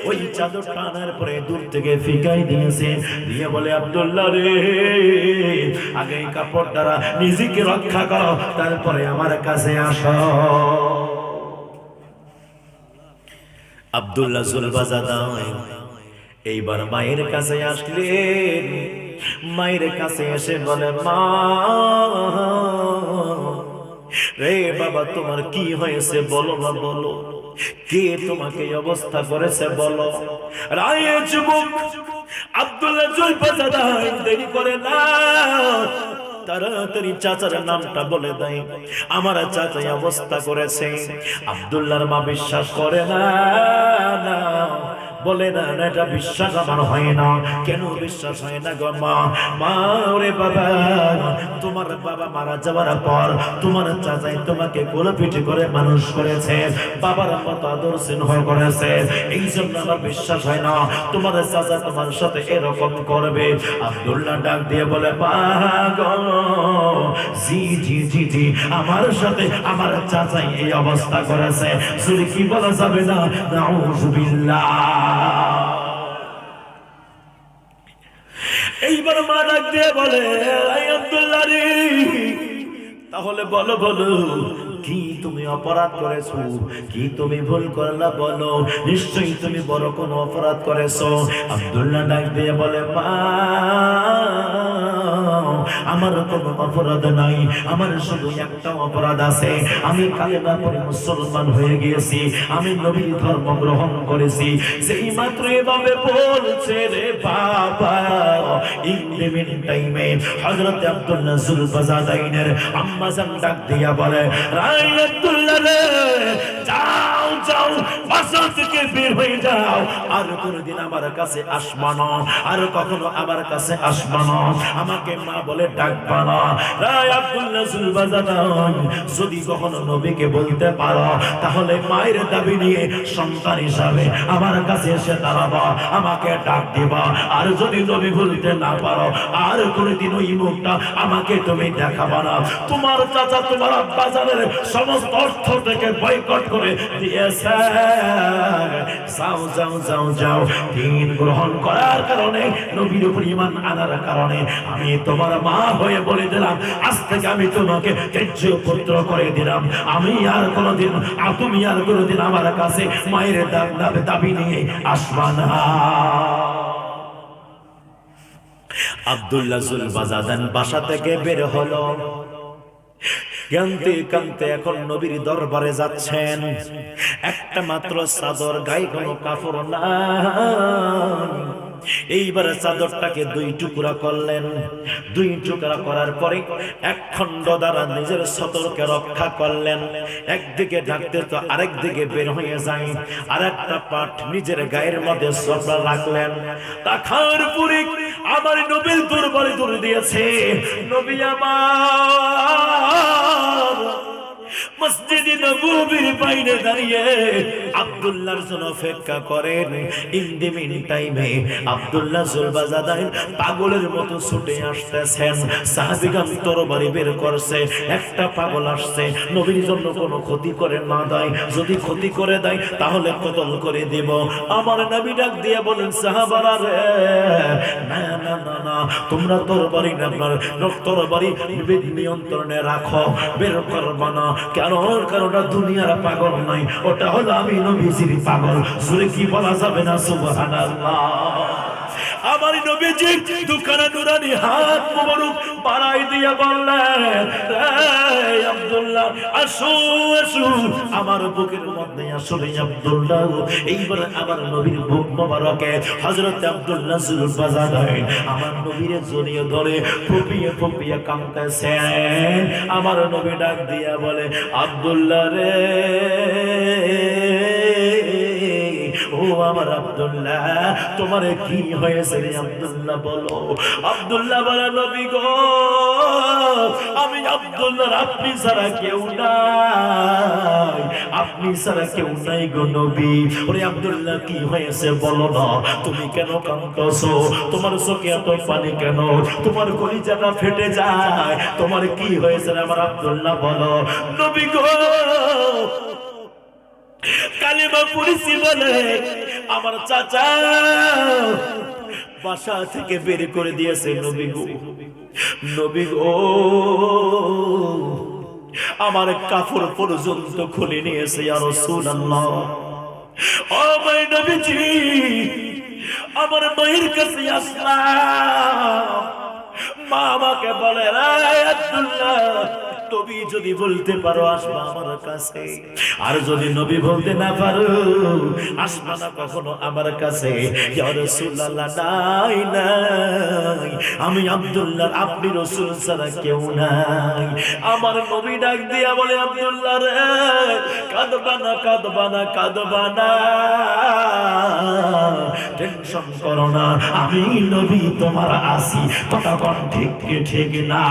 ওই চাদর টানার পরে দূর থেকে ফিকাই দিয়েছে, দিয়ে বলে, আব্দুল্লাহ রে, আগে এই কাপড় দ্বারা নিজেকে রক্ষা করো, তারপরে আমার কাছে আসো। আব্দুল্লাহ জুলবাজাদাই এইবার মায়ের কাছে আসলেন। মায়ের কাছে এসে বলে, মা রে, বাবা তোমার কি হয়েছে বলো না, বলো, কে তোমাকে এই অবস্থা করেছে বলো। রায়ে যুবক আব্দুল্লাহ জুলবাজাদাই দেরি করে না, তাড়াতাড়ি চাচার নামটা বলে দেয়। আমার চাচাই অবস্থা করেছে। আব্দুল্লাহর মা বিশ্বাস করে না, না বলে না, এটা বিশ্বাস আমার হয় না। কেন বিশ্বাস হয় না গো মা? মা ওরে বাবা, তোমার বাবা মারা যাওয়ার পর তোমার চাচাই তোমাকে কোলপিঠে করে মানুষ করেছে, বাবার মতো আদর স্নেহ করেছে, এই জন্য আমার বিশ্বাস হয় না তোমার চাচা তোমার সাথে এরকম করবে। আব্দুল্লাহ ডাক দিয়ে বলে, মা গো, জি জি জি জি, আমার সাথে আমার চাচাই এই অবস্থা করেছে, শুধু কি বলা যাবে না? নাউযুবিল্লাহ। এইবার মা ডাক দিয়ে বলে, আব্দুল্লাহ রে, তাহলে বলো বলো, কি তুমি অপরাধ করেছো? কি তুমি ভুল করলা বলো? নিশ্চয়ই তুমি বড় কোনো অপরাধ করেছো। আব্দুল্লাহ ডাক দিয়ে বলে, মা আমার কোনো অপরাধ নাই, আমার শুধু একটা অপরাধ আছে। আমি কালেমা পড়ে মুসলমান হয়ে গিয়েছি, আমি নবীর ধর্ম গ্রহণ করেছি। সেই মাত্র এভাবে বলছে রে বাবা, ইনদিমিন টাইমে হযরত আব্দুল্লাহ যুলবাজাদাইনের আম্মা জান ডাক দিয়া বলে, রাই আব্দুল্লাহ রে, যাও যাও, বাসা থেকে বের হয়ে যাও, আর কোনদিন আমার কাছে আসবা না, আর কখনো আমার কাছে আসবা না, আমাকে মা বলে ডাকবা না। রাই আব্দুল্লাহ যুলবাজাদাইন, যদি কখনো নবীকে বলতে পারো তাহলে মায়ের দাবি নিয়ে সন্তান হিসাবে আমার কাছে এসে দাঁড়াবা, আমাকে ডাক দিবা। আর যদি নবী বলতে না পারো, আর কোনদিন ওই মুখটা আমাকে তুমি দেখাবা না। তোমার চাচা তোমার আব্বা জানের সমস্ত অর্থ থেকে বয়কট করে দিয়েছে। যাও যাও যাও যাও, দিন গ্রহণ করার কারণে, নবীর উপর ঈমান আনার কারণে আমি তোমার মা হয়ে বলে দিলাম, আজ থেকে আমি তোমাকে তেজ্য পুত্র করে দিলাম। আমি আর কোনদিন, তুমি আর কোনদিন আমার কাছে মায়ের দাবি নিয়ে আসবা না। আব্দুল্লাহ যুলবাজাদান বাসা থেকে বের হলো, কাঁদতে কাঁদতে এখন নবীর দরবারে যাচ্ছেন। একটা মাত্র চাদর, গায়ে কোনো কাপড় নাই। এইবার চাদরটাকে দুই টুকরা করলেন। দুই টুকরা করার পরে এক খণ্ড দ্বারা নিজের সতর্কে রক্ষা করলেন। একদিকে ঢাকতে তো আরেক দিকে বের হয়ে যায়, আর একটা পাট নিজের গায়ের মধ্যে সবরা রাখলেন। তাখার পুরি আমার নবীর দরবারে দৌড় দিয়েছে। নবী আমার মসজিদে নববীর বাইরে দাঁড়িয়ে আব্দুল্লাহর জন্য অপেক্ষা করেন। ইন দি মিন টাইমে আব্দুল্লাহ যুলবাজাদাইন পাগলের মতো ছুটে আসতেছেন। সাহাবীগণ তরবারি বের করছে, একটা পাগল আসছে, নবীর জন্য কোনো ক্ষতি করে না দেয়, যদি ক্ষতি করে দেয় তাহলে কতল করে দেব। আমার নবী ডাক দিয়ে বলেন, সাহাবারা রে, না না না না, তোমরা তরবারি তরবারি নিয়ন্ত্রণে রাখো, বের করবা না। কারণ দুনিয়ার পাগল নাই, ওটা হলো আমি নবীজির পাগল। সুরে কি বলা যাবে না? সুবহানাল্লাহ। আমার নবীজি দুখানা নুরানি হাত মোবারক বাড়াই দিয়ে বললেন, আব্দুল্লাহ আসো আসো, আমার বুকের মধ্যে আসলে আব্দুল্লাহ। এইবার আমার নবীর বুক মোবারকে হযরত আব্দুল্লাহ যুলবাজাদাইন আমার নবীর জড়িয়ে ধরে ফুপিয়ে ফুপিয়ে কাঁদতেছেন। আমার নবী ডাক দিয়া বলে, আব্দুল্লাহ রে, ও আমার আব্দুল্লাহ, তোমার কি হয়েছে রে আব্দুল্লাহ বলো। আব্দুল্লাহ বলে, নবী গো, আমি আব্দুল্লাহর আপনি ছাড়া কেউ নাই, আপনি ছাড়া কেউ নাই গো নবী। ওরে আব্দুল্লাহ, কি হয়েছে বলো না, তুমি কেন কাঁদছো? তোমার চোখে এত পানি কেন? তোমার কলিজাটা ফেটে যায়, তোমার কি হয়েছে রে আমার আব্দুল্লাহ বলো। নবী গো, কালিমা পড়েছি বলে আমার চাচা বাসা থেকে বের করে দিয়েছে। নবী গো, নবী গো, আমার কাপড় পর্যন্ত খুলে নিয়েছে। ইয়া রাসূলুল্লাহ, ও মাই নবীজি, আমার মায়ের কাছে আসলাম। মা আমাকে বলে, আব্দুল্লাহ নবী যদি বলতে পারো আসবা আমার কাছে, আর যদি নবী বলতে না পারো আসবা না কখনো আমার কাছে। ইয়া রাসূলুল্লাহ, নাই নাই, আমি আব্দুল্লাহ, আপনি রাসূল ছাড়া কেউ নাই। আমার নবী ডাক দিয়া বলে, আব্দুল্লাহ রে, কাঁদবা না, কাঁদবা না, কাঁদবা না, টেনশন করো না, আমি নবী তোমার আসি। কথা কোন ঠিক কি ঠিক না?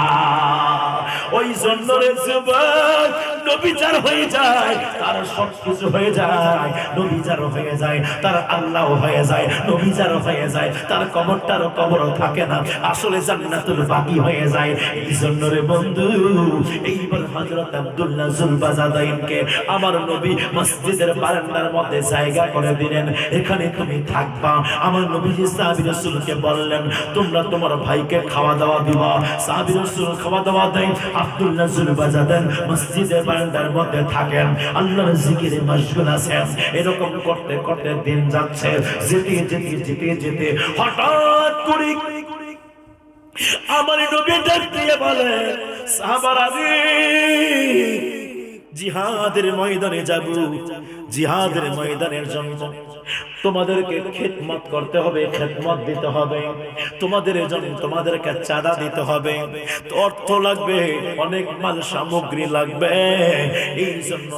ওই জন্য রে যুবক, নবী যার হয়ে যায় তার সব কিছু হয়ে যায়। নবী যার হয়ে যায় তার আল্লাহ হয়ে যায়। নবী যার হয়ে যায় তার কবরটার কবর থাকে না, আসলে জান্নাতুল বাকি হয়ে যায়। এই জন্য রে বন্ধু, এইবার হযরত আব্দুল্লাহ জুলবাজাদাইনকে আমার নবী মসজিদের বারান্দার মধ্যে জায়গা করে দিলেন, এখানে তুমি থাকবা। আমার নবীজি সাহাবী রাসূলকে বললেন, তোমরা তোমার ভাইকে খাওয়া দাওয়া দিবা। সাহাবী রাসূল খাওয়া দাওয়া দেন, আব্দুল্লাহ জুলবাজাদাইন মসজিদের বারান্দার মধ্যে থাকেন, আল্লাহর জিকিরে মশগুল আছেন। এরকম করতে করতে দিন যাচ্ছে, যেতে যেতে যেতে যেতে হঠাৎ করে আমার নবী ডাক দিয়ে বলে, সাহাবারা রে, জিহাদের ময়দানে যাব, জিহাদের ময়দানের জন্য তোমাদেরকে খেদমত করতে হবে, খেদমত দিতে হবে, তোমাদের জন্য তোমাদেরকে চাঁদা দিতে হবে, অর্থ লাগবে, অনেক মাল সামগ্রী লাগবে। এই জন্য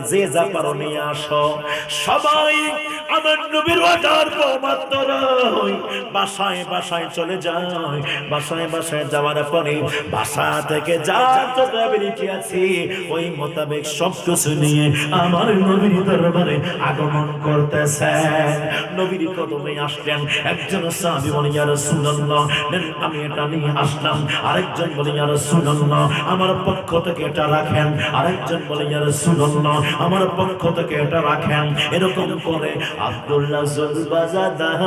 যে যা পারো নিয়ে আসো। সবাই আমার নবীর অর্ডার মাত্র বাসায় বাসায় চলে যায়। বাসায় বাসায় যাওয়ার পরে বাসা থেকে যা যতবিলিটি আছে ওই মোতাবেক সব কিছু নিয়ে আমার নবীর দরবারে আগমন করতেছে। নবীর কদমে আসলেন। একজন সাহাবী বলে, ইয়া রাসূলুল্লাহ, আমি এটা নিয়ে আসলাম। আরেকজন বলে, ইয়া রাসূলুল্লাহ, আমার পক্ষ থেকে এটা রাখেন। আরেকজন বলে, ইয়া রাসূলুল্লাহ, আমার পক্ষ থেকে এটা রাখেন। এরকম করে আব্দুল্লাহ জুলবাজাদান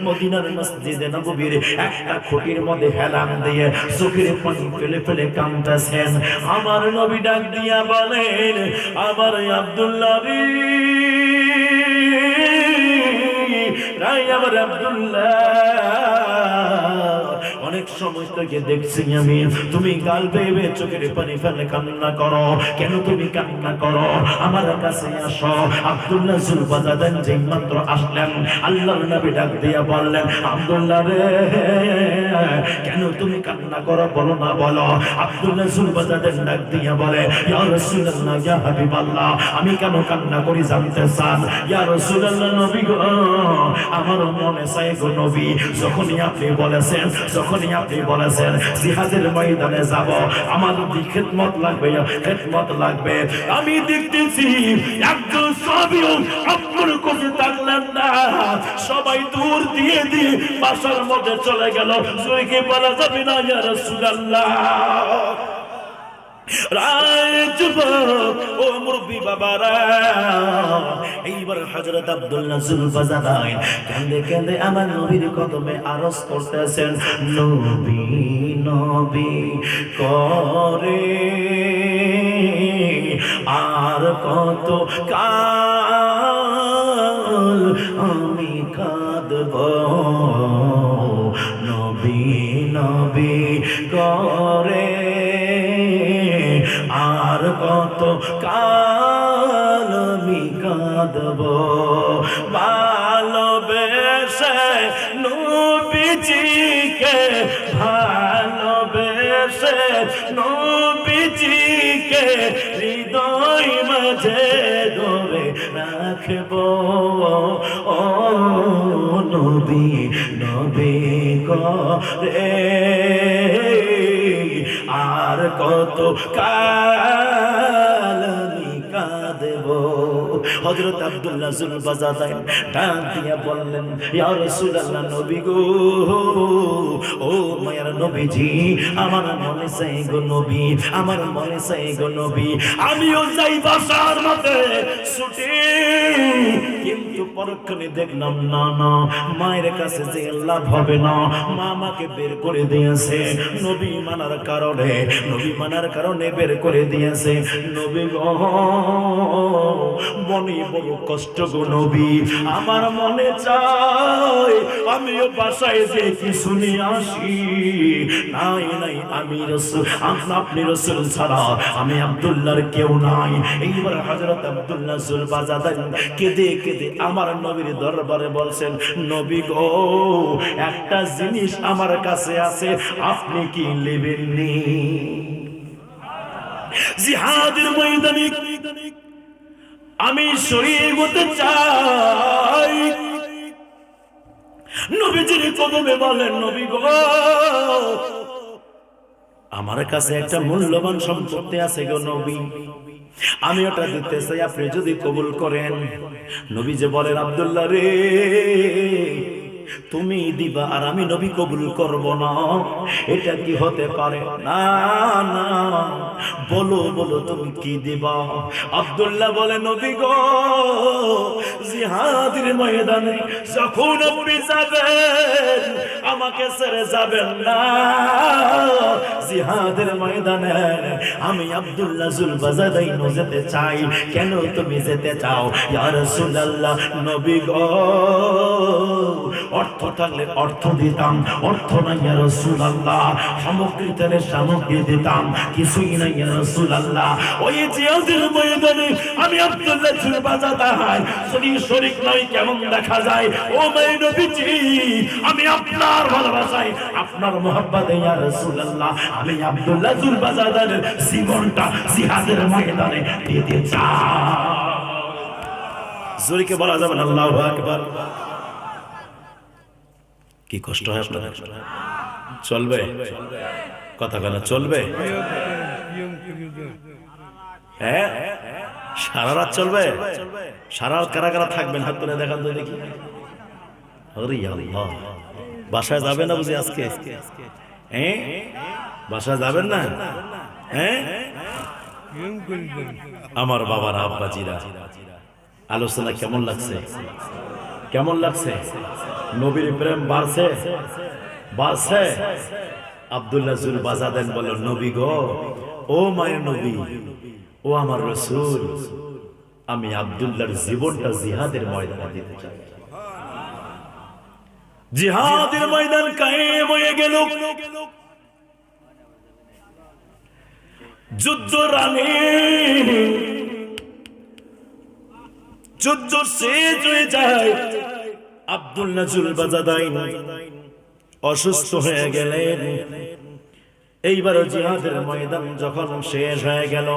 মদিনার মসজিদে নববীর একটা খুঁটির মধ্যে হেলান দিয়ে চোখের পানি ফেলে ফেলে কাঁদতেছেন। আমার নবী ডাক দিয়া বলেন, আমার আব্দুল্লাহ রে, আমার আব্দুল্লাহ, অনেক সময় থেকে দেখছি আমি তুমি গাল বেয়ে চোখের পানি ফেলে কান্না করো। কেন তুমি কান্না করো? আমার কাছে আসো। আব্দুল্লাহ জুলবাজাদান যেই মাত্র আসলেন, আল্লাহর নবী ডাক দিয়া বললেন, আব্দুল্লাহ রে, কেন তুমি কান্না করো? বলো না, বলো। আব্দুল্লাহ জুলবাজাদান ডাক দিয়া বলে, ইয়া রাসূলুল্লাহ, ইয়া হাবিবাল্লাহ, আমি কেন কান্না করি জানতে চান? ইয়া রাসূলুল্লাহ, নবী গো, আমার মনে চাই গো নবী, যখনই আপনি বলেছেন জিহাদের ময়দানে যাব, আমার খেদমত লাগবে, খেদমত লাগবে। আমি দেখতেছি একজন সাহাবীও আপনার কাছে থাকলেন না, সবাই দূর দিয়ে দিয়ে বাসার মধ্যে চলে গেল। সইকে বলা যাবে না, ইয়া রাসূলুল্লাহ। ও মুরব্বি বাবারা, এইবার হযরত আব্দুল্লাহ জুলবাজাদাইন কাঁদে কাঁদে আমার নবীর কদমে আরজ করতেছেন, নবী নবী করে আর কত কাল আমি কাঁদব, নবী নবী করে আর কত কাল আমি কাঁদব, ভালোবেসে নবীজিকে, ভালোবেসে নবীজিকে হৃদয় মাঝে ধরে রাখব, ও নবী নবী করে আর কত কাল আমি কাঁদব। হযরত আব্দুল্লাহ জুলবাজাদাইন ডাক দিয়া বললেন, ইয়া রাসূলুল্লাহ, নবী গো, ও মায়ার নবীজি, আমার মনে চাই গো নবী, আমার মনে চাই গো নবী, আমিও যাই বাসার মধ্যে ছুটি, কিন্তু পরক্ষণে দেখলাম না না, মায়ের কাছে যে লাভ হবে না, মা আমাকে বের করে দিয়েছে নবী মানার কারণে, নবী মানার কারণে বের করে দিয়েছে। নবী গো মনে বড় কষ্ট গো নবী, আমার মনে চায় আমিও বাসায় যে কিছু নিয়ে আসি। নাই নাই, আমি রাসূল, আপনি রাসূল ছাড়া আমি আব্দুল্লাহর কেউ নাই। এইবার হযরত আব্দুল্লাহ জুলবাজাদান কেঁদে কেঁদে আমার নবীর দরবারে বলছেন, নবী গো একটা জিনিস আমার কাছে আছে, আপনি কি নেবেননি? জিহাদের ময়দানে আমি শহীদ হতে চাই। নবীজির কদমে বলেন, নবী গো আমার কাছে একটা মূল্যবান সম্পত্তি আছে গো নবী, আমি ওটা দিতে চাই, আপনি যদি কবুল করেন। নবী যে বলেন, আব্দুল্লাহ রে তুমি দিবা আর আমি নবী কবুল করব না, এটা কি হতে পারে? না না, বলো বলো তুমি কি দিবা? আব্দুল্লাহ বলে, নবী গো জিহাদের ময়দানে যখন আপনি যাবেন আমাকে ছেড়ে যাবেন না। জিহাদের ময়দানে আমি আব্দুল্লাহ জুলবাজাদাইন যেতে চাই। কেন তুমি যেতে চাও? ইয়া রাসূলুল্লাহ, নবী গো অর্থ থাকলে অর্থ দিতাম, অর্থ নাই ইয়া রাসূলুল্লাহ, সামগ্রী থাকলে সামগ্রী দিতাম, কিছুই নাই ইয়া রাসূলুল্লাহ। ওই জিহাদের ময়দানে আমি আব্দুল্লাহ জুলবাজাদাইন যদি শরীক নয় কেমন দেখা যায়? ও মায়ের নবীজি, আমি আপনার ভালোবাসায়, আপনার মহব্বতে ইয়া রাসূলুল্লাহ আমি আব্দুল্লাহ জুলবাজাদাইনের জীবনটা জিহাদের ময়দানে দিতে চাই। জোরে বলা যাবে না আল্লাহু আকবার? কি কষ্ট হয় আপনাদের? চলবে কথা কেন চলবে? হ্যাঁ, সারা রাত চলবে? সারা রাত কারা কারা থাকবেন হাত তুলে দেখান তো দেখি। আরে আল্লাহ, বাসায় যাবেন না বুঝি আজকে? হ্যাঁ, বাসায় যাবেন না? হ্যাঁ, আমার বাবার আব্বাজিরা, আলোচনা কেমন লাগছে? কেমন লাগছে? নবীর প্রেম বাড়ছে বাড়ছে। আব্দুল্লাহ জুলবাজাদাইন বলে, নবী গো ও মায়ের নবী, ও আমার রাসূল, আমি আব্দুল্লাহর জীবনটা জিহাদের ময়দানে দিতে চাই। জিহাদের ময়দান কায়েম হয়ে গেল। যুদ্ধ রানে যুদ্ধ শেষ হয়ে যায়। আব্দুল্লাহ জুলবাজাদাইন অসুস্থ হয়ে গেলেন। এইবার জিহাদের ময়দান যখন শেষ হয়ে গেল,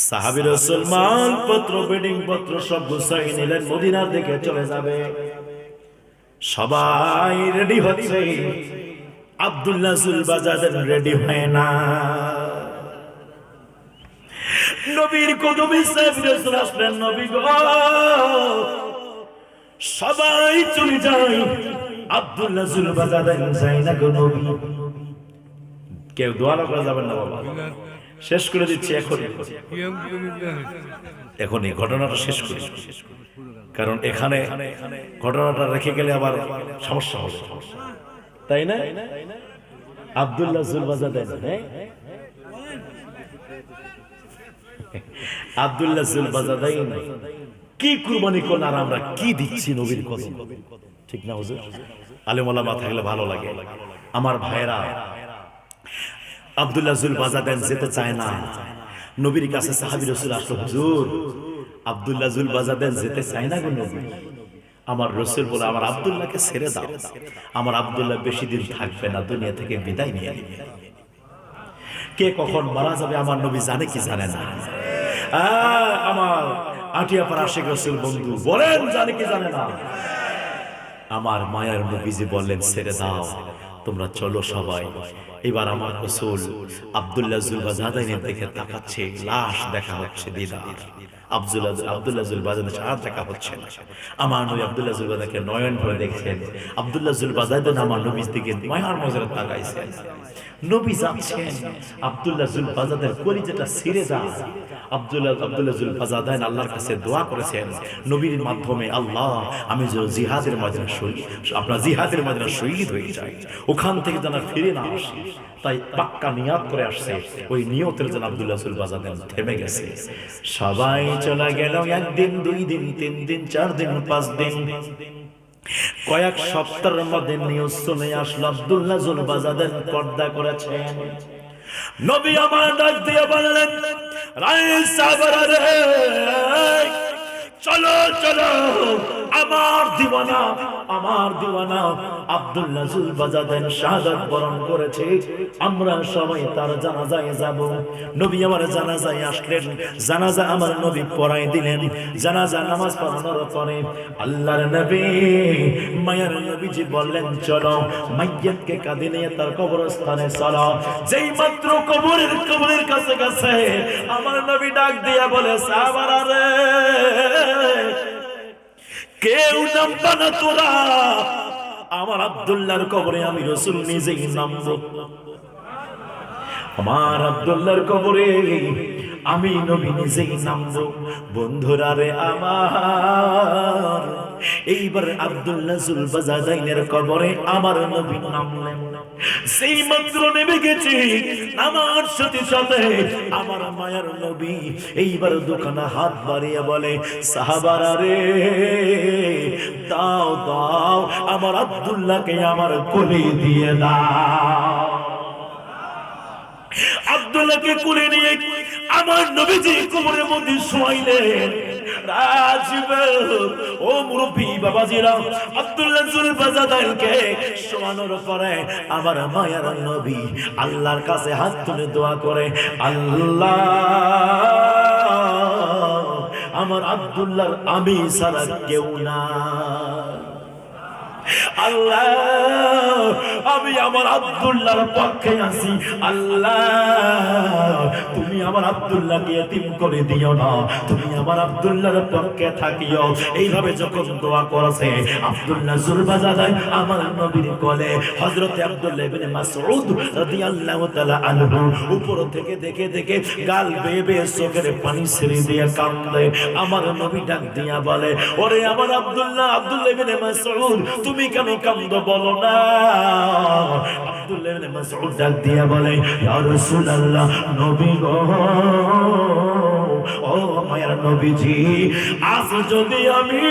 সাহাবী রাসূল মালপত্র বেডিং পত্র সব গুছাই নিলেন, মদিনার দিকে চলে যাবে। সবাই রেডি হচ্ছে, আব্দুল্লাহ জুলবাজাদাইন রেডি হয় না। নবীর কদমে সাহাবী রাসূল আসলেন, নবী গো সবাই চলে যায়, আব্দুল্লাহ জুলবাজাদাইন যায় না গো নবী। কেউ দোয়া করা যাবেন না বাবা, শেষ করে দিচ্ছি এখনই ঘটনাটা শেষ করি, কারণ এখানে ঘটনাটা রেখে গেলে আবার সমস্যা হবে, তাই না? আব্দুল্লাহ জুলবাজাদাইন, আব্দুল্লাহ জুলবাজাদাইন কি কুরবানি করলেন আর আমরা কি দিচ্ছি নবীর কদম, ঠিক না হুজুর? আলেম ওলামা থাকলে ভালো লাগে। আমার ভাইরা, আব্দুল্লাহ জুলবাজাদাইন যেতে চায় না। নবীর কাছে সাহাবী রাসূল আসলো, হুজুর আব্দুল্লাহ জুলবাজাদাইন যেতে চায় না গো নবী। আমার রাসূল বলে, আমার আব্দুল্লাহকে ছেড়ে দাও, আমার আব্দুল্লাহ বেশি দিন থাকবে না, দুনিয়া থেকে বিদায় নিয়ে নেবে। কে কখন মারা যাবে আমার নবী জানে কি জানে না? আমার আটিয়াপাড়া আশিক রাসূল বন্ধু বলেন, জানে কি জানে না? আমার মায়ার নবীজি বললেন, ছেড়ে দাও, তোমরা চলো সবাই। এবার আমার রাসূল আব্দুল্লাহ জুলবাজাদাইনের দিকে তাকাচ্ছে, লাশ দেখা হচ্ছে দিদার। আব্দুল্লাহ জুলবাজাদের সাহায্য দেখা হচ্ছে না। আমার নবী আব্দুল্লাহ জুলবাজারকে নয়ন ভরে দেখছেন। আব্দুল্লাহ জুলবাজার আমার নবীর দিকে মায়ার নজরে তাকাইছেন। নবী যাচ্ছেন, আব্দুল্লাহ জুলবাজাদের কলিজাটা ছিঁড়ে যায়। আব্দুল্লাহ জুলবাজার আল্লাহর কাছে দোয়া করেছেন নবীর মাধ্যমে, আল্লাহ আমি যে জিহাদের ময়দানে আপনার জিহাদের ময়দানে শহীদ হয়ে যাই, ওখান থেকে যেন ফিরে না আসি। তাই পাক্কা নিয়াত করে আসছে, ওই নিয়তের জন্য আব্দুল্লাহ জুলবাজার থেমে গেছে। সবাই চলে গেল, একদিন, 2 দিন, 3 দিন, 4 দিন, 5 দিন, কয়েক সপ্তাহের মধ্যে নিউজ চলে আসলো আব্দুল্লাহ জুলবাজার পর্দা করেছেন। নবী আমার ডাক দিয়ে বললেন, রাইস সাহাবারা রে, চলো চলো, আমার দিওয়ানা আব্দুল্লাহ জুলবাজার শাহাদাত বরণ করেছে, আমরা সবাই তার জানাজায় যাব। নবী আমার জানাজায় আসলেন, জানাজা আমার নবী পড়াই দিলেন। জানাজা নামাজ পড়ানোর পরে আল্লাহর নবী মায়ের নবীজি বললেন, চলো মাইয়াতকে কাঁধে নিয়ে তার কবরস্থানে চলো। যেই মাত্র কবরের কাছে গেছে, আমার নবী ডাক দিয়া বলে, সাহাবারা রে, কেউ নামবা না তোরা, আমার আব্দুল্লাহর কবরে আমি রাসূল নিজেই নামবো। আমার আব্দুল্লাহর কবরে আমি নবী নিজেই নামবো। বন্ধুরা রে আমার, এইবার আব্দুল্লাহ জুলবাজাইনের কবরে আমার নবী নামলেন। সেই মাত্র নেমে গেছি, আমার সাথে সাথে আমার মায়ের নবী এইবার দুখানা হাত বাড়িয়ে বলে, সাহাবারা রে, দাও দাও, আমার আব্দুল্লাহকে আমার কোলে দিয়ে দাও। আব্দুল্লাহকে কোলে নিয়ে আমার নবীজি কবরের মধ্যে শোয়াইলেন। ও মুরব্বি বাবাজিরা, আব্দুল্লাহ জুলবাজারকে শোয়ানোর পরে আমার মায়ের নবী আল্লাহর কাছে হাত তুলে দোয়া করে, আল্লাহ আমার আব্দুল্লাহর আমি ছাড়া কেউ না, আল্লাহ আমি আমার আব্দুল্লাহর পক্ষে আছি, আল্লাহ তুমি আমার আব্দুল্লাহকে এতিম করে দিও না, তুমি আমার আব্দুল্লাহর পক্ষে থাকিও। এইভাবে যখন দোয়া করেছে আব্দুল্লাহ জুলবাজার আমার নবীর কোলে, হযরত আব্দুল্লাহ ইবনে মাসউদ রাদিয়াল্লাহু তাআলা আনহু উপর থেকে দেখে দেখে গাল বেয়ে বেয়ে চোখের পানি ছেড়ে দিয়ে কাঁদে। আমার নবী ডাক দিয়া বলে, ওরে আমার আব্দুল্লাহ ইবনে মাসউদ, তুমি কেন কাঁদো বলো না? আব্দুল্লাহ ইবনে মাসউদ ডাক দিয়া বলে, ইয়া রাসূলুল্লাহ, নবী গো, ও মায়ের নবীজি, আজ যদি আমি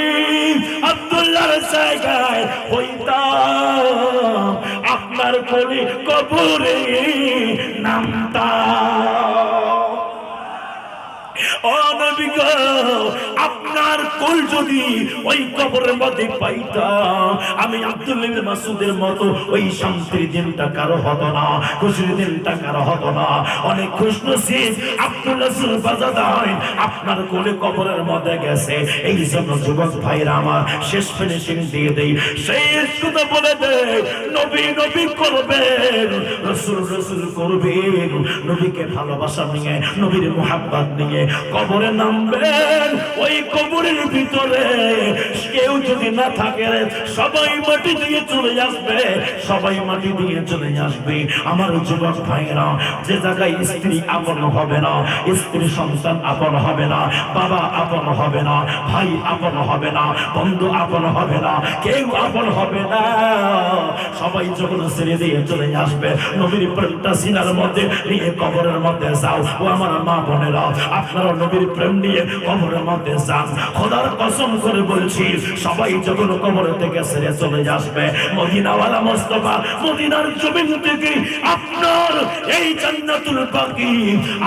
আব্দুল্লাহর জায়গায় হইতাম, আপনার কোলে কবরে নামতাম। ও নবী গো, আপনার কোল যদি ওই কবরের মধ্যে পাইতাম, আমি আব্দুল্লাহ ইবনে মাসউদের মতো ওই শান্তির দিনটা কারো হতো না, খুশির দিনটা কারো হতো না। অনেক খুশনসিব আব্দুল্লাহ জুলবাজার আপনার কোলে কবরের মধ্যে গেছে। এই জন্য যুবক ভাইরা আমার, শেষ ফিনিশিং দিয়ে দেই, শেষ কথা বলে দেই, নবী নবী করবেন, রাসূল রাসূল করবেন। নবীকে ভালোবাসা নিয়ে, নবীর মুহাব্বত নিয়ে কবরে নামবেন। ওই কবরের ভিতরে কেউ যদি না থাকে, সবাই মাটি দিয়ে চলে আসবে, সবাই মাটি দিয়ে চলে আসবে। আমার যুবক ভাইরা, যে জায়গায় স্ত্রী আপন হবে না, স্ত্রী সন্তান আপন হবে না, বাবা আপন হবে না, ভাই আপন হবে না, বন্ধু আপন হবে না, কেউ আপন হবে না, সবাই যখন ছেড়ে দিয়ে চলে আসবে, নবীর প্রেমটা সিনার মধ্যে নিয়ে কবরের মধ্যে যাও। ও আমার মা বোনেরা, আপনারা নবীর প্রেম নিয়ে কবরের মধ্যে যান। খোদার কসম করে বলছি, সবাই যখন কবর থেকে ছেড়ে চলে আসবে, মদিনাওয়ালা মুস্তাফা মদিনার জমিন থেকে আপনার এই জান্নাতুল বাকি,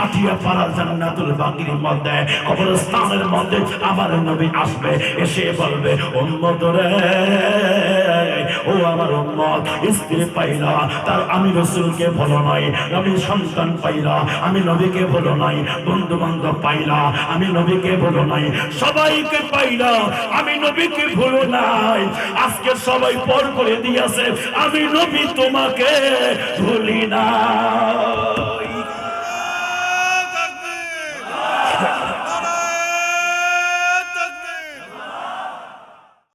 আঠিয়া পাড়া জান্নাতুল বাকির মধ্যে, কবরস্থানের মধ্যে আমার নবী আসবে, এসে বলবে, উম্মত রে, ও আমার উম্মত, স্ত্রী পাইলা তার আমি রাসূলকে ভুলো নাই, আমি সন্তান পাইলা আমি নবীকে ভুলো নাই, বন্ধু বান্ধব পাইলা আমি নবীকে ভুলো নাই, সবাইকে পাইলা আমি নবীকে ভুলো নাই। আজকে সবাই পর করে দিয়েছে, আমি নবী তোমাকে ভুলি না।